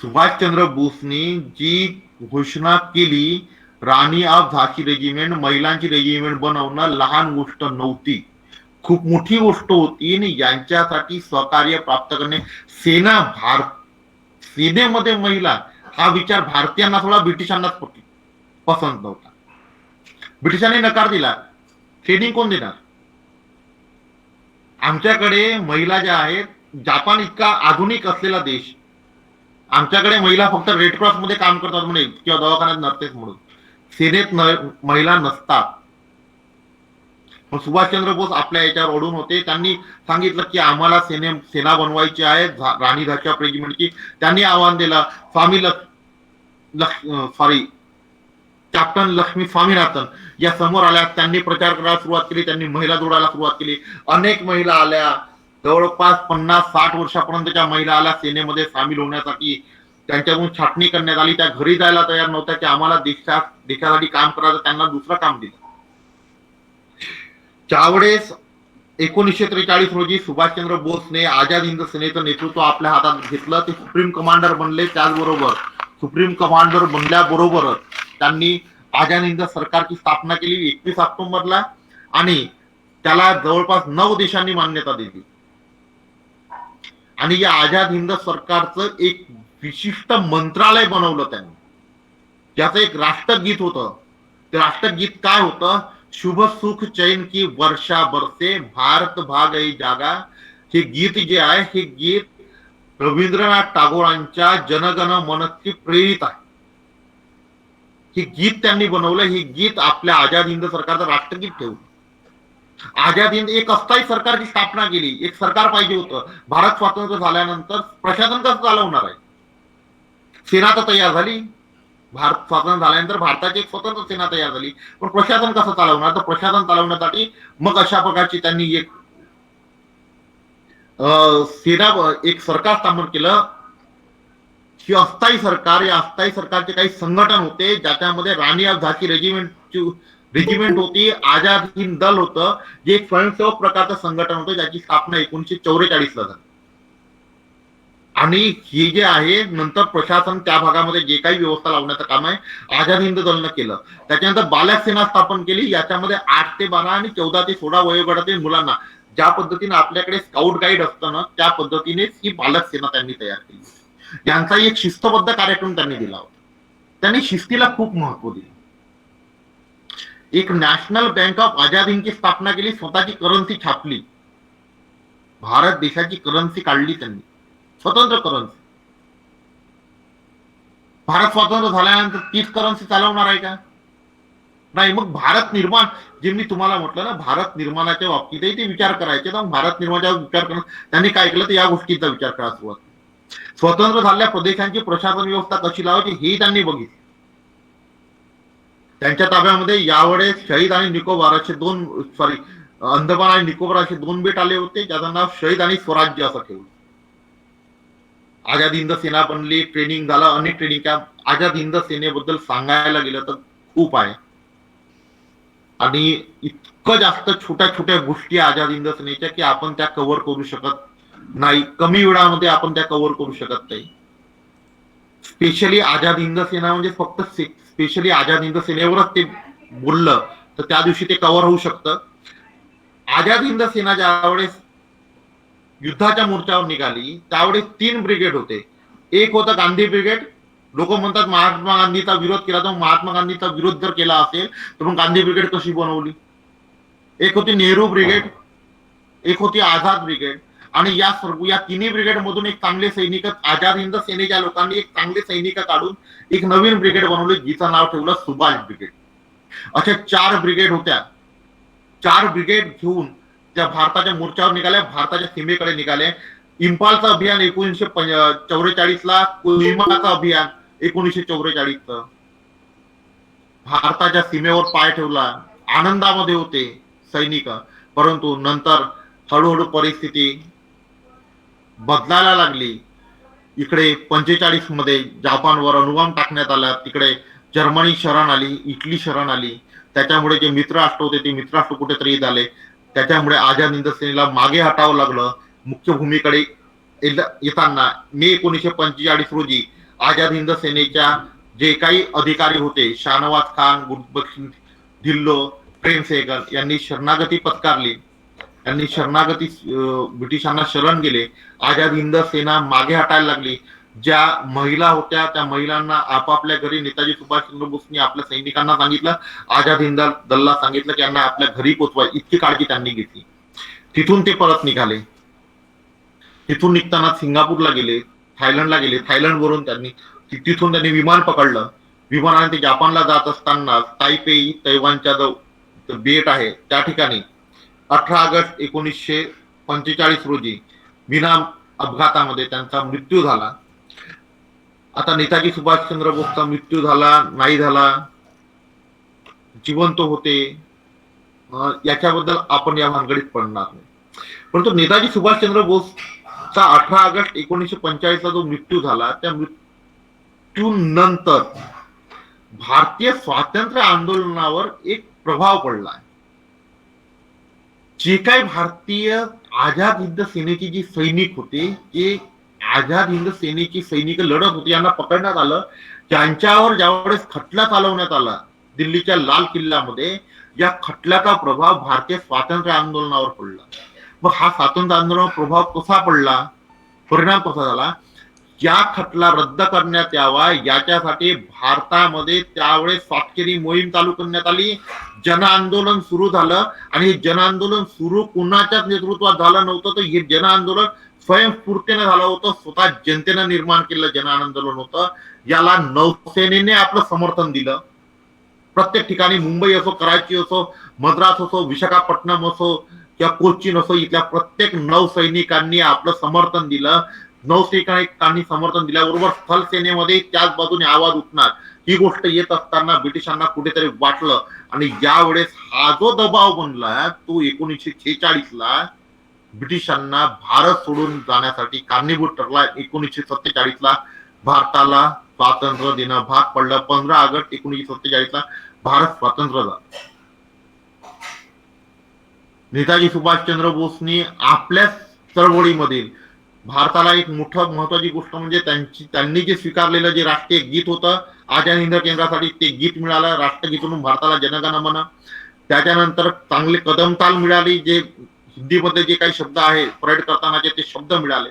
सुभाषचंद्र बोसने जी घोषणा केली राणी ऑफ झाशी रेजिमेंट महिलांची रेजिमेंट बनवणं लहान गोष्ट नव्हती, खूप मोठी गोष्ट होती. आणि यांच्यासाठी सहकार्य प्राप्त करणे सेनेमध्ये महिला हा विचार भारतीयांना थोडा ब्रिटिशांनाच पसंत नव्हता. ब्रिटिशांनी नकार दिला. ट्रेनिंग कोण देणार? आमच्याकडे महिला ज्या आहेत, जपान इतका आधुनिक असलेला देश, आमच्याकडे महिला फक्त रेड क्रॉस मध्ये काम करतात म्हणे किंवा दवाखान्यात नसतेच म्हणून. सेनेत महिला नसतात. मग सुभाषचंद्र बोस आपल्या याच्यावर ओढून होते. त्यांनी सांगितलं की आम्हाला सेना बनवायची आहे राणी झाशी ऑफ रेजिमेंटची. त्यांनी आव्हान दिलं. कॅप्टन लक्ष्मी स्वामीनाथन या समोर आल्या. त्यांनी प्रचार करायला सुरुवात केली. त्यांनी महिला जोडायला सुरुवात केली. अनेक महिला आल्या. जवळपास 50-60 वर्षापर्यंतच्या महिला आल्या सेनेमध्ये सामील होण्यासाठी. त्यांच्याकडून छाटणी करण्यात आली. त्या घरी जायला तयार नव्हत्या की आम्हाला देशासाठी काम करायचं. त्यांना दुसरं काम दिलं. त्यावेळेस 1943 रोजी सुभाषचंद्र बोसने आझाद हिंद सेनेचं नेतृत्व आपल्या हातात घेतलं. ते सुप्रीम कमांडर बनले. त्याचबरोबर सुप्रीम कमांडर बनल्याबरोबरच त्यांनी आझाद हिंद सरकारची स्थापना केली 21 ऑक्टोबरला. आणि त्याला जवळपास 9 देशांनी मान्यता दिली. आणि या आझाद हिंद सरकारचं एक विशिष्ट मंत्रालय बनवलं त्यांनी. ज्याचं एक राष्ट्रगीत होतं. ते राष्ट्रगीत काय होतं? शुभ सुख चैन की वर्षा बरसे, भारत भाग ऐ जागा. हे गीत जे आहे, हे गीत रवींद्रनाथ टागोरांच्या जनगण मनची प्रेरित आहे. हे गीत त्यांनी बनवलं. हे गीत आपल्या आझाद हिंद सरकारचं राष्ट्रगीत ठेवलं. आझाद हिंद एक अस्थायी सरकारची स्थापना केली. एक सरकार पाहिजे होतं. भारत स्वातंत्र्य झाल्यानंतर प्रशासन कसं चालवणार आहे? सेना तर तयार झाली. भारत स्वातंत्र्य झाल्यानंतर भारताची एक स्वतंत्र सेना तयार झाली, पण प्रशासन कसं चालवणार? तर प्रशासन चालवण्यासाठी मग अशा प्रकारची त्यांनी एक सेना, एक सरकार स्थापन केलं. ही अस्थायी सरकार, या अस्थायी सरकारचे काही संघटन होते, ज्याच्यामध्ये राणी ऑफ झाशी रेजिमेंट होती, आझाद हिंद दल होतं, जे एक स्वयंसेवक प्रकारचं संघटन होतं, ज्याची स्थापना 1944 ला झाली. आणि हे जे आहे, नंतर प्रशासन त्या भागामध्ये जे काही व्यवस्था लावण्याचं काम आहे आझाद हिंद दलनं केलं. त्याच्यानंतर बालक सेना स्थापन केली. याच्यामध्ये 8 ते 12 आणि 14 ते 16 वयोगटातील मुलांना ज्या पद्धतीने आपल्याकडे स्काउट गाईड असतं ना, त्या पद्धतीने ही बालक सेना त्यांनी तयार केली. यांचा एक शिस्तबद्ध कार्यक्रम त्यांनी दिला होता. त्यांनी शिस्तीला खूप महत्व दिलं. एक नॅशनल बँक ऑफ आझाद हिंदची स्थापना केली. स्वतःची करन्सी छापली. भारत देशाची करन्सी काढली त्यांनी, स्वतंत्र करन्सी. भारत स्वतंत्र झाल्यानंतर तीच करन्सी चालवणार आहे का? नाही. मग भारत निर्माण, जे मी तुम्हाला म्हटलं ना, भारत निर्माणाच्या बाबतीतही ते विचार करायचे ना. भारत निर्माणाचा विचार करणं, त्यांनी काय केलं तर या गोष्टीचा विचार करायला सुरुवात केली. स्वतंत्र झालेल्या प्रदेशांची प्रशासन व्यवस्था कशी लावायची हेही त्यांनी बघितलं. त्यांच्या ताब्यामध्ये यावेळेस शहीद आणि निकोबार असे अंदमान आणि निकोबार असे 2 बेट आले होते, ज्याचं नाव शहीद आणि स्वराज्य असं ठेवलं. आझाद हिंद सेना बनली, ट्रेनिंग झालं, अनेक ट्रेनिंग कॅम्प. आझाद हिंद सेनेबद्दल सांगायला गेलं तर खूप आहे, आणि इतकं जास्त छोट्या छोट्या गोष्टी आझाद हिंद सेनेच्या की आपण त्या कव्हर करू शकत नाही. कमी वेळामध्ये आपण त्या कव्हर करू शकत नाही. स्पेशली आझाद हिंद सेना म्हणजे फक्त स्पेशली आझाद हिंद सेनेवरच ते बोललं तर त्या दिवशी ते कव्हर होऊ शकतं. आझाद हिंद सेना ज्यावेळेस युद्धाच्या मोर्चावर निघाली त्यावेळेस 3 ब्रिगेड होते. एक होतं गांधी ब्रिगेड. लोक म्हणतात महात्मा गांधीचा विरोध केला, तर महात्मा गांधीचा विरोध जर केला असेल तर मग गांधी ब्रिगेड कशी बनवली? एक होती नेहरू ब्रिगेड, एक होती आझाद ब्रिगेड. आणि या तिन्ही ब्रिगेड मधून एक चांगले सैनिक, आझाद हिंद सेनेच्या लोकांनी एक चांगले सैनिक काढून एक नवीन ब्रिगेड बनवली, जिचं नाव ठेवलं सुभाष ब्रिगेड. अशा 4 ब्रिगेड होत्या. 4 ब्रिगेड घेऊन त्या भारताच्या मोर्चावर निघाल्या, भारताच्या सीमेकडे निघाले. इम्फालचं अभियान 1944 ला, कोहिमाचं अभियान 1944. भारताच्या सीमेवर पाय ठेवला. आनंदामध्ये होते सैनिक. परंतु नंतर हळूहळू परिस्थिती बदलायला लागली. इकडे 45 मध्ये जपानवर अणुबॉम्ब टाकण्यात आला. तिकडे जर्मनी शरण आली, इटली शरण आली. त्याच्यामुळे जे मित्रराष्ट्र होते ते मित्रराष्ट्र कुठेतरी झाले. त्याच्यामुळे आझाद हिंद सेनेला मागे हटावं लागलं. मुख्य भूमीकडे येताना मे 1945 रोजी आझाद हिंद सेनेच्या जे काही अधिकारी होते, शाहनवाज खान, गुरबख्श ढिल्लो, प्रेम सेगल यांनी शरणागती पत्कारली. त्यांनी ब्रिटिशांना शरण गेले. आझाद हिंद सेना मागे हटायला लागली. ज्या महिला होत्या त्या महिलांना आपापल्या घरी, नेताजी सुभाषचंद्र बोसनी आपल्या सैनिकांना सांगितलं, आझाद हिंद दलला सांगितलं की यांना आपल्या घरी पोचवा. इतकी काळजी त्यांनी घेतली. तिथून ते परत निघाले. तिथून निघताना सिंगापूरला गेले, थायलंडला गेले. थायलंड वरून तिथून त्यांनी विमान पकडलं. विमानाने ते जपानला जात असताना तायपेई, तैवानच्या जो बेट आहे त्या ठिकाणी 18 ऑगस्ट 1945 रोजी विना अपघातामध्ये त्यांचा मृत्यू झाला. आता नेताजी सुभाषचंद्र बोसचा मृत्यू झाला नाही झाला, जिवंत होते, याच्याबद्दल आपण या भानगडीत पडणार नाही. परंतु नेताजी सुभाषचंद्र बोसचा 18 ऑगस्ट 1945 ला जो मृत्यू झाला, त्या मृत्यूनंतर भारतीय स्वातंत्र्य आंदोलनावर एक प्रभाव पडला. जे काही भारतीय आझाद हिंद सेनेची जी सैनिक होते, जे आझाद हिंद सेनेची सैनिक लढत होती, यांना पकडण्यात आलं. त्यांच्यावर ज्यावेळेस खटला चालवण्यात आला दिल्लीच्या लाल किल्ल्यामध्ये, या खटल्याचा प्रभाव भारतीय स्वातंत्र्य आंदोलनावर पडला. मग हा स्वातंत्र्य आंदोलनावर प्रभाव कसा पडला, परिणाम कसा झाला? या खटला रद्द करण्यात यावा याच्यासाठी भारतामध्ये त्यावेळेस स्वाक्षरी मोहीम चालू करण्यात आली. जन आंदोलन सुरू झालं आणि हे जन आंदोलन सुरू कुणाच्याच नेतृत्वात झालं नव्हतं. तर हे जन आंदोलन स्वयंस्फूर्तीने झालं होतं. स्वतः जनतेनं निर्माण केलेलं जन आंदोलन होतं. याला नौसेनेने आपलं समर्थन दिलं. प्रत्येक ठिकाणी मुंबई असो, कराची असो, मद्रास असो, विशाखापट्टणम असो किंवा कोचीन असो, इथल्या प्रत्येक नौसैनिकांनी आपलं समर्थन दिलं. नौसैनिकांनी समर्थन दिल्याबरोबर स्थल सेनेमध्ये त्याच बाजूने आवाज उठणार ही गोष्ट येत असताना ब्रिटिशांना कुठेतरी वाटलं आणि यावेळेस हा जो दबाव बनला तो 1946 ला ब्रिटिशांना भारत सोडून जाण्यासाठी कारणीभूत ठरला. 1947 ला भारताला स्वातंत्र्य देणं भाग पडलं. 15 ऑगस्ट 1947 ला भारत स्वतंत्र झाला. नेताजी सुभाषचंद्र बोसनी आपल्या चळवळीमधील भारताला एक मोठं महत्वाची गोष्ट म्हणजे त्यांनी जे स्वीकारलेलं जे राष्ट्रीय गीत होतं आझाद हिंद केंद्रासाठी ते गीत मिळालं. राष्ट्रगीत म्हणून भारताला जनगण मन. त्याच्यानंतर चांगले कदमताल मिळाली. जे हिंदीमध्ये जे काही शब्द आहे परेड करतानाचे ते शब्द मिळाले.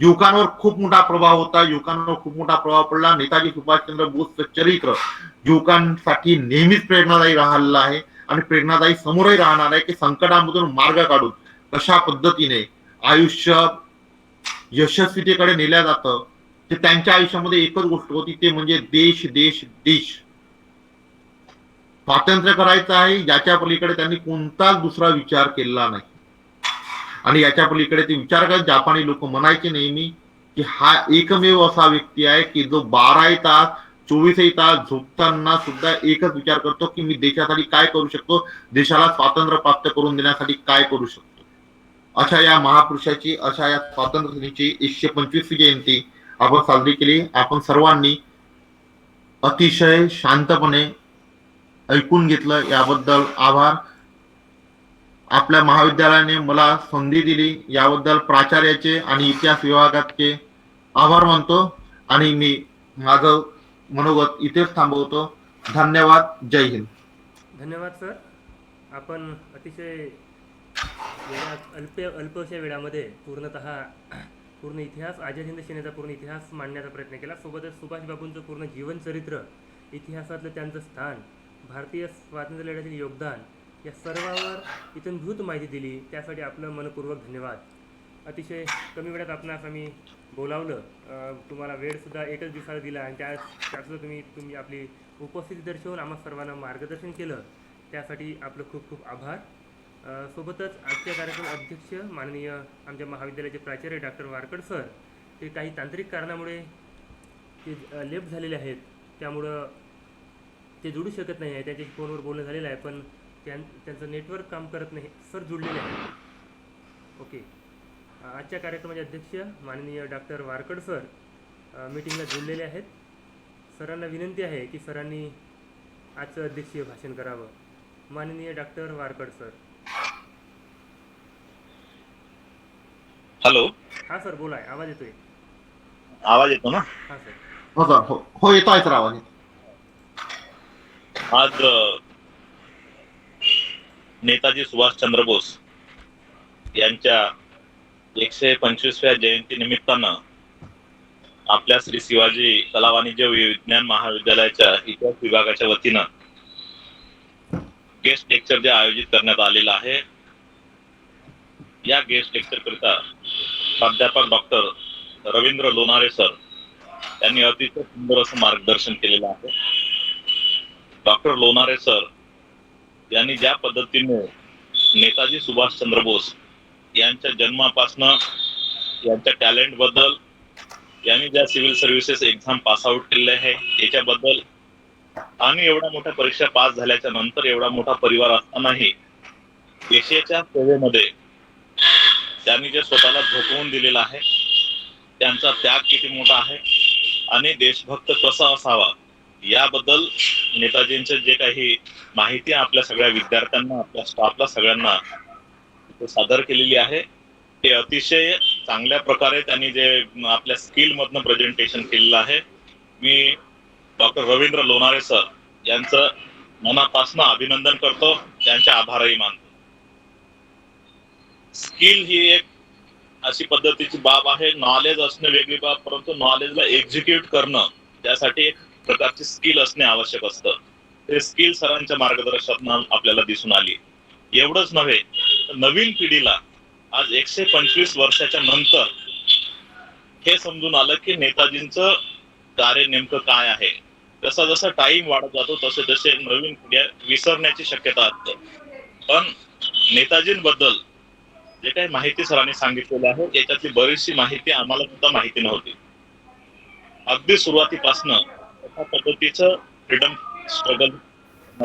युवकांवर खूप मोठा प्रभाव होता. युवकांवर खूप मोठा प्रभाव पडला. नेताजी सुभाषचंद्र बोसचं चरित्र युवकांसाठी नेहमीच प्रेरणादायी राहिलेलं आहे आणि प्रेरणादायी समोरही राहणार आहे की संकटामधून मार्ग काढून कशा पद्धतीने आयुष्य यशस्वीतेकडे नेल्या जातं. ते त्यांच्या आयुष्यामध्ये एकच गोष्ट होती ते म्हणजे देश देश देश. स्वातंत्र्य करायचं आहे याच्या पलीकडे त्यांनी कोणताच दुसरा विचार केला नाही. आणि याच्या पलीकडे ते विचार करत जापानी लोक म्हणायचे नेहमी की हा एकमेव असा व्यक्ती आहे की जो 12 तास 24 तास झोपताना सुद्धा एकच विचार करतो की मी देशासाठी काय करू शकतो, देशाला स्वातंत्र्य प्राप्त करून देण्यासाठी काय करू शकतो. अशा या महापुरुषाची, अशा या स्वातंत्र्य दिनाची 125वी जयंती आपण साजरी केली. आपण सर्वांनी अतिशय शांतपणे ऐकून घेतलं याबद्दल आभार. आपल्या महाविद्यालयाने मला संधी दिली याबद्दल प्राचार्याचे आणि इतिहास विभागाचे आभार मानतो आणि मी माझं मनोगत इथेच थांबवतो. धन्यवाद. जय हिंद. धन्यवाद सर. आपण अतिशय अल्पशा वेळामध्ये पूर्ण इतिहास, आझाद हिंद सेनेचा पूर्ण इतिहास मांडण्याचा प्रयत्न केला. सोबतच सुभाषबाबूंचं पूर्ण जीवनचरित्र, इतिहासातलं त्यांचं स्थान, भारतीय स्वातंत्र्य लढ्यातील योगदान या सर्वावर इत्थंभूत माहिती दिली. त्यासाठी आपलं मनपूर्वक धन्यवाद. अतिशय कमी वेळात आपणास आम्ही बोलावलं. तुम्हाला वेळसुद्धा एकच दिवसाला दिला आणि त्यातलं तुम्ही आपली उपस्थिती दर्शवून आम्हा सर्वांना मार्गदर्शन केलं. त्यासाठी आपलं खूप खूप आभार. सोबतच आजच्या कार्यक्रम अध्यक्ष माननीय आमच्या महाविद्यालयाचे प्राचार्य डॉक्टर वारकड सर, ते काही तांत्रिक कारणामुळे ते लेफ्ट झालेले आहेत. त्यामुळं ते जोडू शकत नाही आहे. त्यांच्याशी फोनवर बोलणं झालेलं आहे पण त्यांचं नेटवर्क काम करत नाही. सर जुळलेले आहेत. ओके. आजच्या कार्यक्रमाचे अध्यक्ष माननीय डॉक्टर वारकड सर मीटिंगला जुळलेले आहेत. सरांना विनंती आहे की सरांनी आजचं अध्यक्षीय भाषण करावं. माननीय डॉक्टर वारकड सर. हॅलो. हां सर बोलाय. आवाज येतोय. आवाज येतो ना? हां सर. हो सर. हो येतो आहे सर आवाज. आज नेताजी सुभाषचंद्र बोस यांच्या 125व्या जयंती निमित्तानं आपल्या श्री शिवाजी कला वाणिज्य विज्ञान महाविद्यालयाच्या इतिहास विभागाच्या वतीनं गेस्ट लेक्चर जे आयोजित करण्यात आलेलं आहे. या गेस्ट लेक्चर करिता प्राध्यापक डॉक्टर रवींद्र लोणारे सर यांनी अतिशय सुंदर असं मार्गदर्शन केलेलं आहे. डॉक्टर लोणारे सर यांनी ज्या पद्धतीने नेताजी सुभाषचंद्र बोस यांच्या जन्मापासनं यांच्या टॅलेंट बद्दल, यांनी ज्या civil services exam pass out केलेले आहे याच्याबद्दल आणि एवढ्या मोठ्या परीक्षा पास झाल्याच्या नंतर एवढा मोठा परिवार असतानाही देशाच्या सेवेमध्ये त्यांनी जे स्वतःला झोकवून दिलेलं आहे, त्यांचा त्याग किती मोठा आहे आणि देशभक्त कसा असावा याबद्दल नेताजींचे जे काही माहिती आपल्या सगळ्या विद्यार्थ्यांना, आपल्या स्टाफला सगळ्यांना सादर केलेली आहे. ते अतिशय चांगल्या प्रकारे त्यांनी जे आपल्या स्किल मधनं प्रेझेंटेशन केलेलं आहे. मी डॉक्टर रवींद्र लोणारे सर यांचं मनापासून अभिनंदन करतो, त्यांचे आभारही मानतो. स्किल ही एक अशी पद्धतीची बाब आहे. नॉलेज असणं वेगळी बाब, परंतु नॉलेजला एक्झिक्यूट करणं त्यासाठी एक प्रकारची स्किल असणे आवश्यक असतं. ते स्किल सरांच्या मार्गदर्शनात आपल्याला दिसून आली. एवढंच नव्हे तर नवीन पिढीला आज 125 वर्षाच्या नंतर हे समजून आलं की नेताजींचं कार्य नेमकं काय आहे. जसा जसा टाइम वाढत जातो तसे तसे नवीन पिढ्या विसरण्याची शक्यता असते. पण नेताजींबद्दल जे काही माहिती सरांनी सांगितलेलं आहे त्याच्यातली बरीचशी माहिती आम्हाला सुद्धा माहिती नव्हती. अगदी सुरुवातीपासनं अशा पद्धतीचं फ्रीडम स्ट्रगल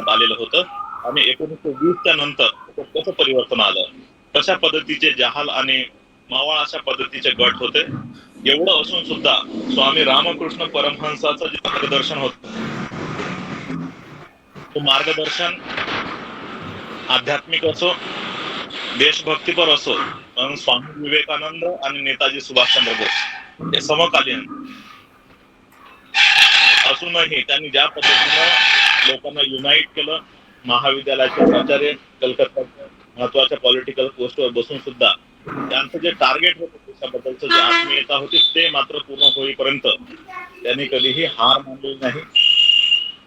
आलेलं होतं आणि 1920च्या नंतर कसं परिवर्तन आलं, कशा पद्धतीचे जहाल आणि मावळ अशा पद्धतीचे गट होते. एवढं असून सुद्धा स्वामी रामकृष्ण परमहंसाचं जे मार्गदर्शन होतं तो मार्गदर्शन आध्यात्मिक असो देशभक्तीपर असो, पण स्वामी विवेकानंद आणि नेताजी सुभाषचंद्र बोस हे समकालीन असूनही त्यांनी ज्या पद्धतीनं लोकांना युनाइट केलं, महाविद्यालयाचे प्राचार्य कलकत्त्याच्या महत्वाच्या पॉलिटिकल पोस्टवर बसून सुद्धा त्यांचं जे टार्गेट होतं देशाबद्दलचं जे आत्मीयता होती ते मात्र पूर्ण होईपर्यंत त्यांनी कधीही हार मानलेली नाही.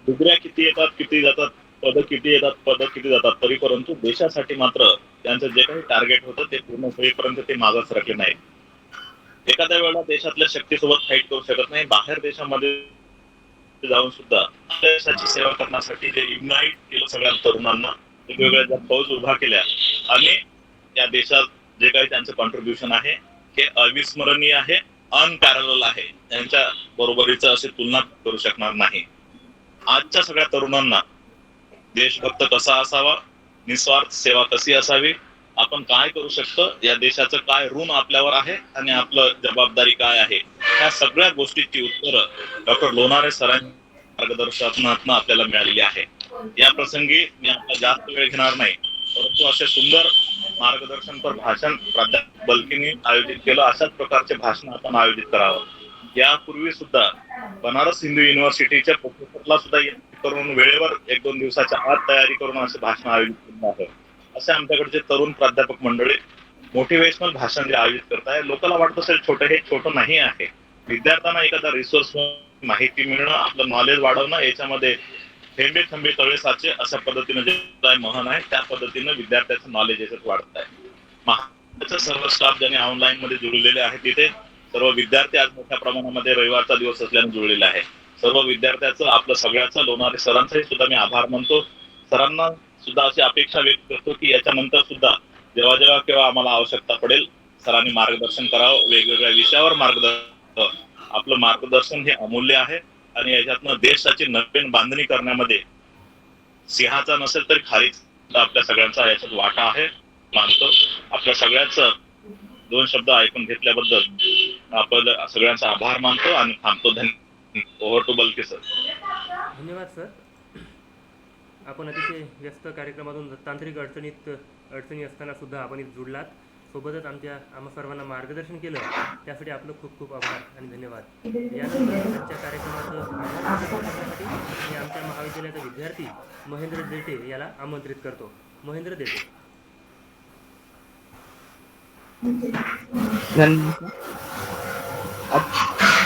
डिग्र्या किती येतात किती जातात, पद किती येतात पद किती जातात, तरी परंतु देशासाठी मात्र त्यांचं जे काही टार्गेट होतं ते पूर्ण होईपर्यंत ते मागे सरकले नाही. एखाद्या वेळेला देशातल्या शक्तीसोबत फाईट करू शकत नाही, बाहेर देशामध्ये जाऊन सुद्धा देशाची सेवा करण्यासाठी जे युनाइट केलं सगळ्या तरुणांना, वेगवेगळ्या ज्या फौज उभा केल्या आणि या देशात जे काही त्यांचं कॉन्ट्रीब्युशन आहे हे अविस्मरणीय आहे, अनपॅरलल आहे. त्यांच्या बरोबरीचं अशी तुलना करू शकणार नाही. आजच्या सगळ्या तरुणांना देशभक्त कसा असावा, निस्वार्थ सेवा कशी असावी, आपण काय करू शकतो, या देशाचं काय ऋण आपल्यावर आहे आणि आपलं जबाबदारी काय आहे, या सगळ्या गोष्टीची उत्तरं डॉक्टर लोणारे सरांच्या मार्गदर्शनातून आपल्याला मिळालेली आहे. या प्रसंगी मी आपला जास्त वेळ घेणार नाही, परंतु असे सुंदर मार्गदर्शनपर भाषण प्राध्यापक बलकींनी आयोजित केलं. अशाच प्रकारचे भाषण आपण आयोजित करावं. यापूर्वी सुद्धा बनारस हिंदू युनिव्हर्सिटीच्या प्रोफेसरला सुद्धा करून वेळेवर 1-2 दिवसाच्या आत तयारी करून असे भाषण आयोजित केलं आहे. असे आमच्याकडचे तरुण प्राध्यापक मंडळी मोटिवेशनल भाषण जे आयोजित करताय, लोकांना वाटत असेल छोटं, हे छोटं नाही आहे. विद्यार्थ्यांना एखादा रिसोर्स माहिती मिळणं, आपलं नॉलेज वाढवणं, याच्यामध्ये थेंबे थेंबे तळे साचे अशा पद्धतीनं जे म्हण आहे त्या पद्धतीनं विद्यार्थ्याचं नॉलेज याच्यात वाढत आहे. महाराष्ट्राचा सर्व स्टाफ ज्यांनी ऑनलाईन मध्ये जुळलेले आहे, तिथे सर्व विद्यार्थी आज मोठ्या प्रमाणामध्ये रविवारचा दिवस असल्याने जुळलेले आहे. सर्व विद्यार्थ्याचं आपलं सगळ्याचं लोणारे सरांचंही सुद्धा मी आभार मानतो. सरांना सुद्धा अशी अपेक्षा व्यक्त करतो की याच्यानंतर सुद्धा जेव्हा जेव्हा केव्हा आम्हाला आवश्यकता पडेल सरांनी मार्गदर्शन करावं, वेगवेगळ्या विषयावर मार्गदर्शन. आपलं मार्गदर्शन हे अमूल्य आहे आणि याच्यातनं देशाची नवीन बांधणी करण्यामध्ये सिंहाचा नसेल तरी खारीचा आपल्या सगळ्यांचा याच्यात वाटा आहे मानतो. आपल्या सगळ्यांचं 2 शब्द ऐकून घेतल्याबद्दल आपण सगळ्यांचा आभार मानतो आणि थांबतो. Over to Balke sir. धन्यवाद सर. आपण अतिशय व्यस्त कार्यक्रमातून तांत्रिक अडचणी असताना सुद्धा आपण इथे जुडलात, सोबतच आम्हा सर्वांना मार्गदर्शन केलं, त्यासाठी आपलं खूप खूप आभार आणि धन्यवाद. यानंतर आजच्या कार्यक्रमाचं करण्यासाठी मी आमच्या महाविद्यालयाचा विद्यार्थी महेंद्र देटे याला आमंत्रित करतो. महेंद्र देटे.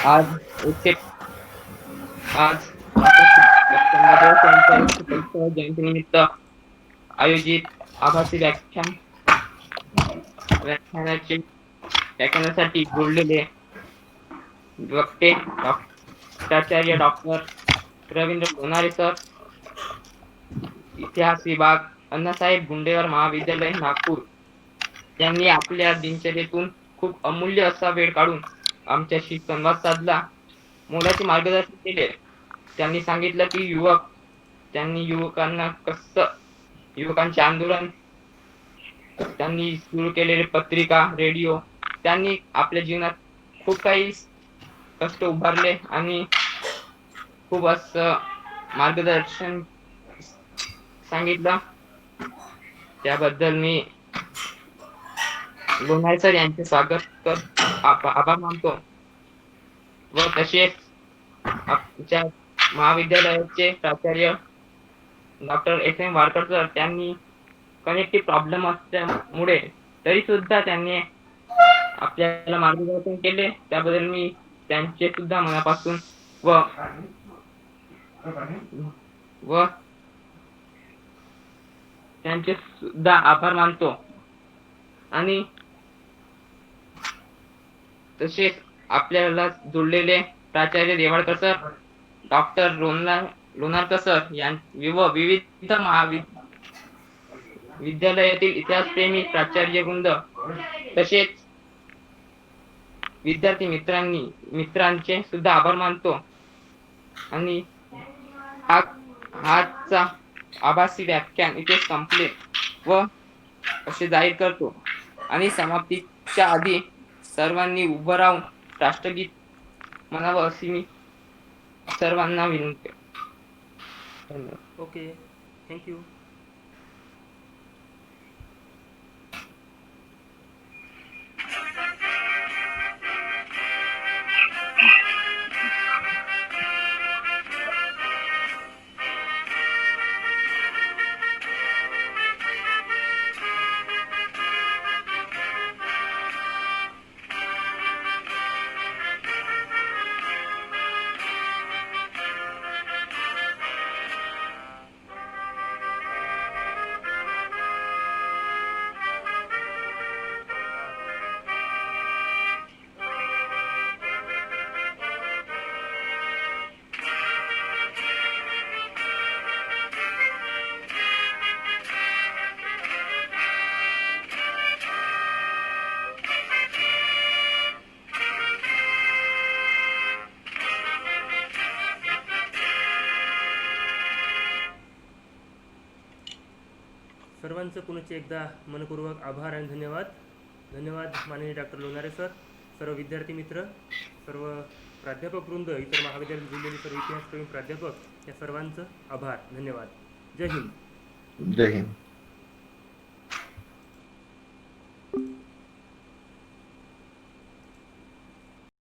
आज जयंतीनिमित्त आयोजित आभासी व्याख्यानासाठी जोडलेले वक्ते प्राचार्य डॉक्टर रवींद्र लोणारे सर, इतिहास विभाग अण्णासाहेब गुंडेवार महाविद्यालय नागपूर, यांनी आपल्या दिनचर्येतून खूप अमूल्य असा वेळ काढून आमच्याशी संवाद साधला, मोलाचे मार्गदर्शन केले. त्यांनी सांगितलं की त्यांनी युवकांचे आंदोलन, त्यांनी सुरू केलेले पत्रिका, रेडिओ, त्यांनी आपल्या जीवनात खूप काही कष्ट उभारले आणि खूप असं मार्गदर्शन सांगितलं. त्याबद्दल मी लोणारे सर यांचे स्वागत आभार मानतो. व तसेच आमच्या महाविद्यालयाचे प्राचार्य डॉक्टर SM वाडकर सर, त्यांनी कनेक्टिव्ह प्रॉब्लेम असल्यामुळे तरी सुद्धा त्यांनी आपल्याला मार्गदर्शन केले त्याबद्दल मी त्यांचे सुद्धा मनापासून व व त्यांचे सुद्धा आभार मानतो. आणि तसेच आपल्याला जोडलेले प्राचार्य देवाळकर सर, डॉक्टर लोणारकर सर विविध विद्यालयातील इतिहासप्रेमी प्राचार्य वृंद तसेच विद्यार्थी मित्रांचे सुद्धा आभार मानतो. आणि आजचा आभासी व्याख्यान इथे संपले व असे जाहीर करतो. आणि समाप्तीच्या आधी सर्वांनी उभं राहून राष्ट्रगीत म्हणावं अशी मी सर्वांना विनंती करतो. धन्यवाद. Okay, thank you. सर्वांचं पुनश्च एकदा मनपूर्वक आभार आणि धन्यवाद. धन्यवाद माननीय डॉक्टर लोणारे सर, सर्व विद्यार्थी मित्र, सर्व प्राध्यापक वृंद, इतर महाविद्यालयात जुळलेले सर्व इतिहासप्रेमी प्राध्यापक, या सर्वांचं आभार, धन्यवाद. जय हिंद. जय हिंद.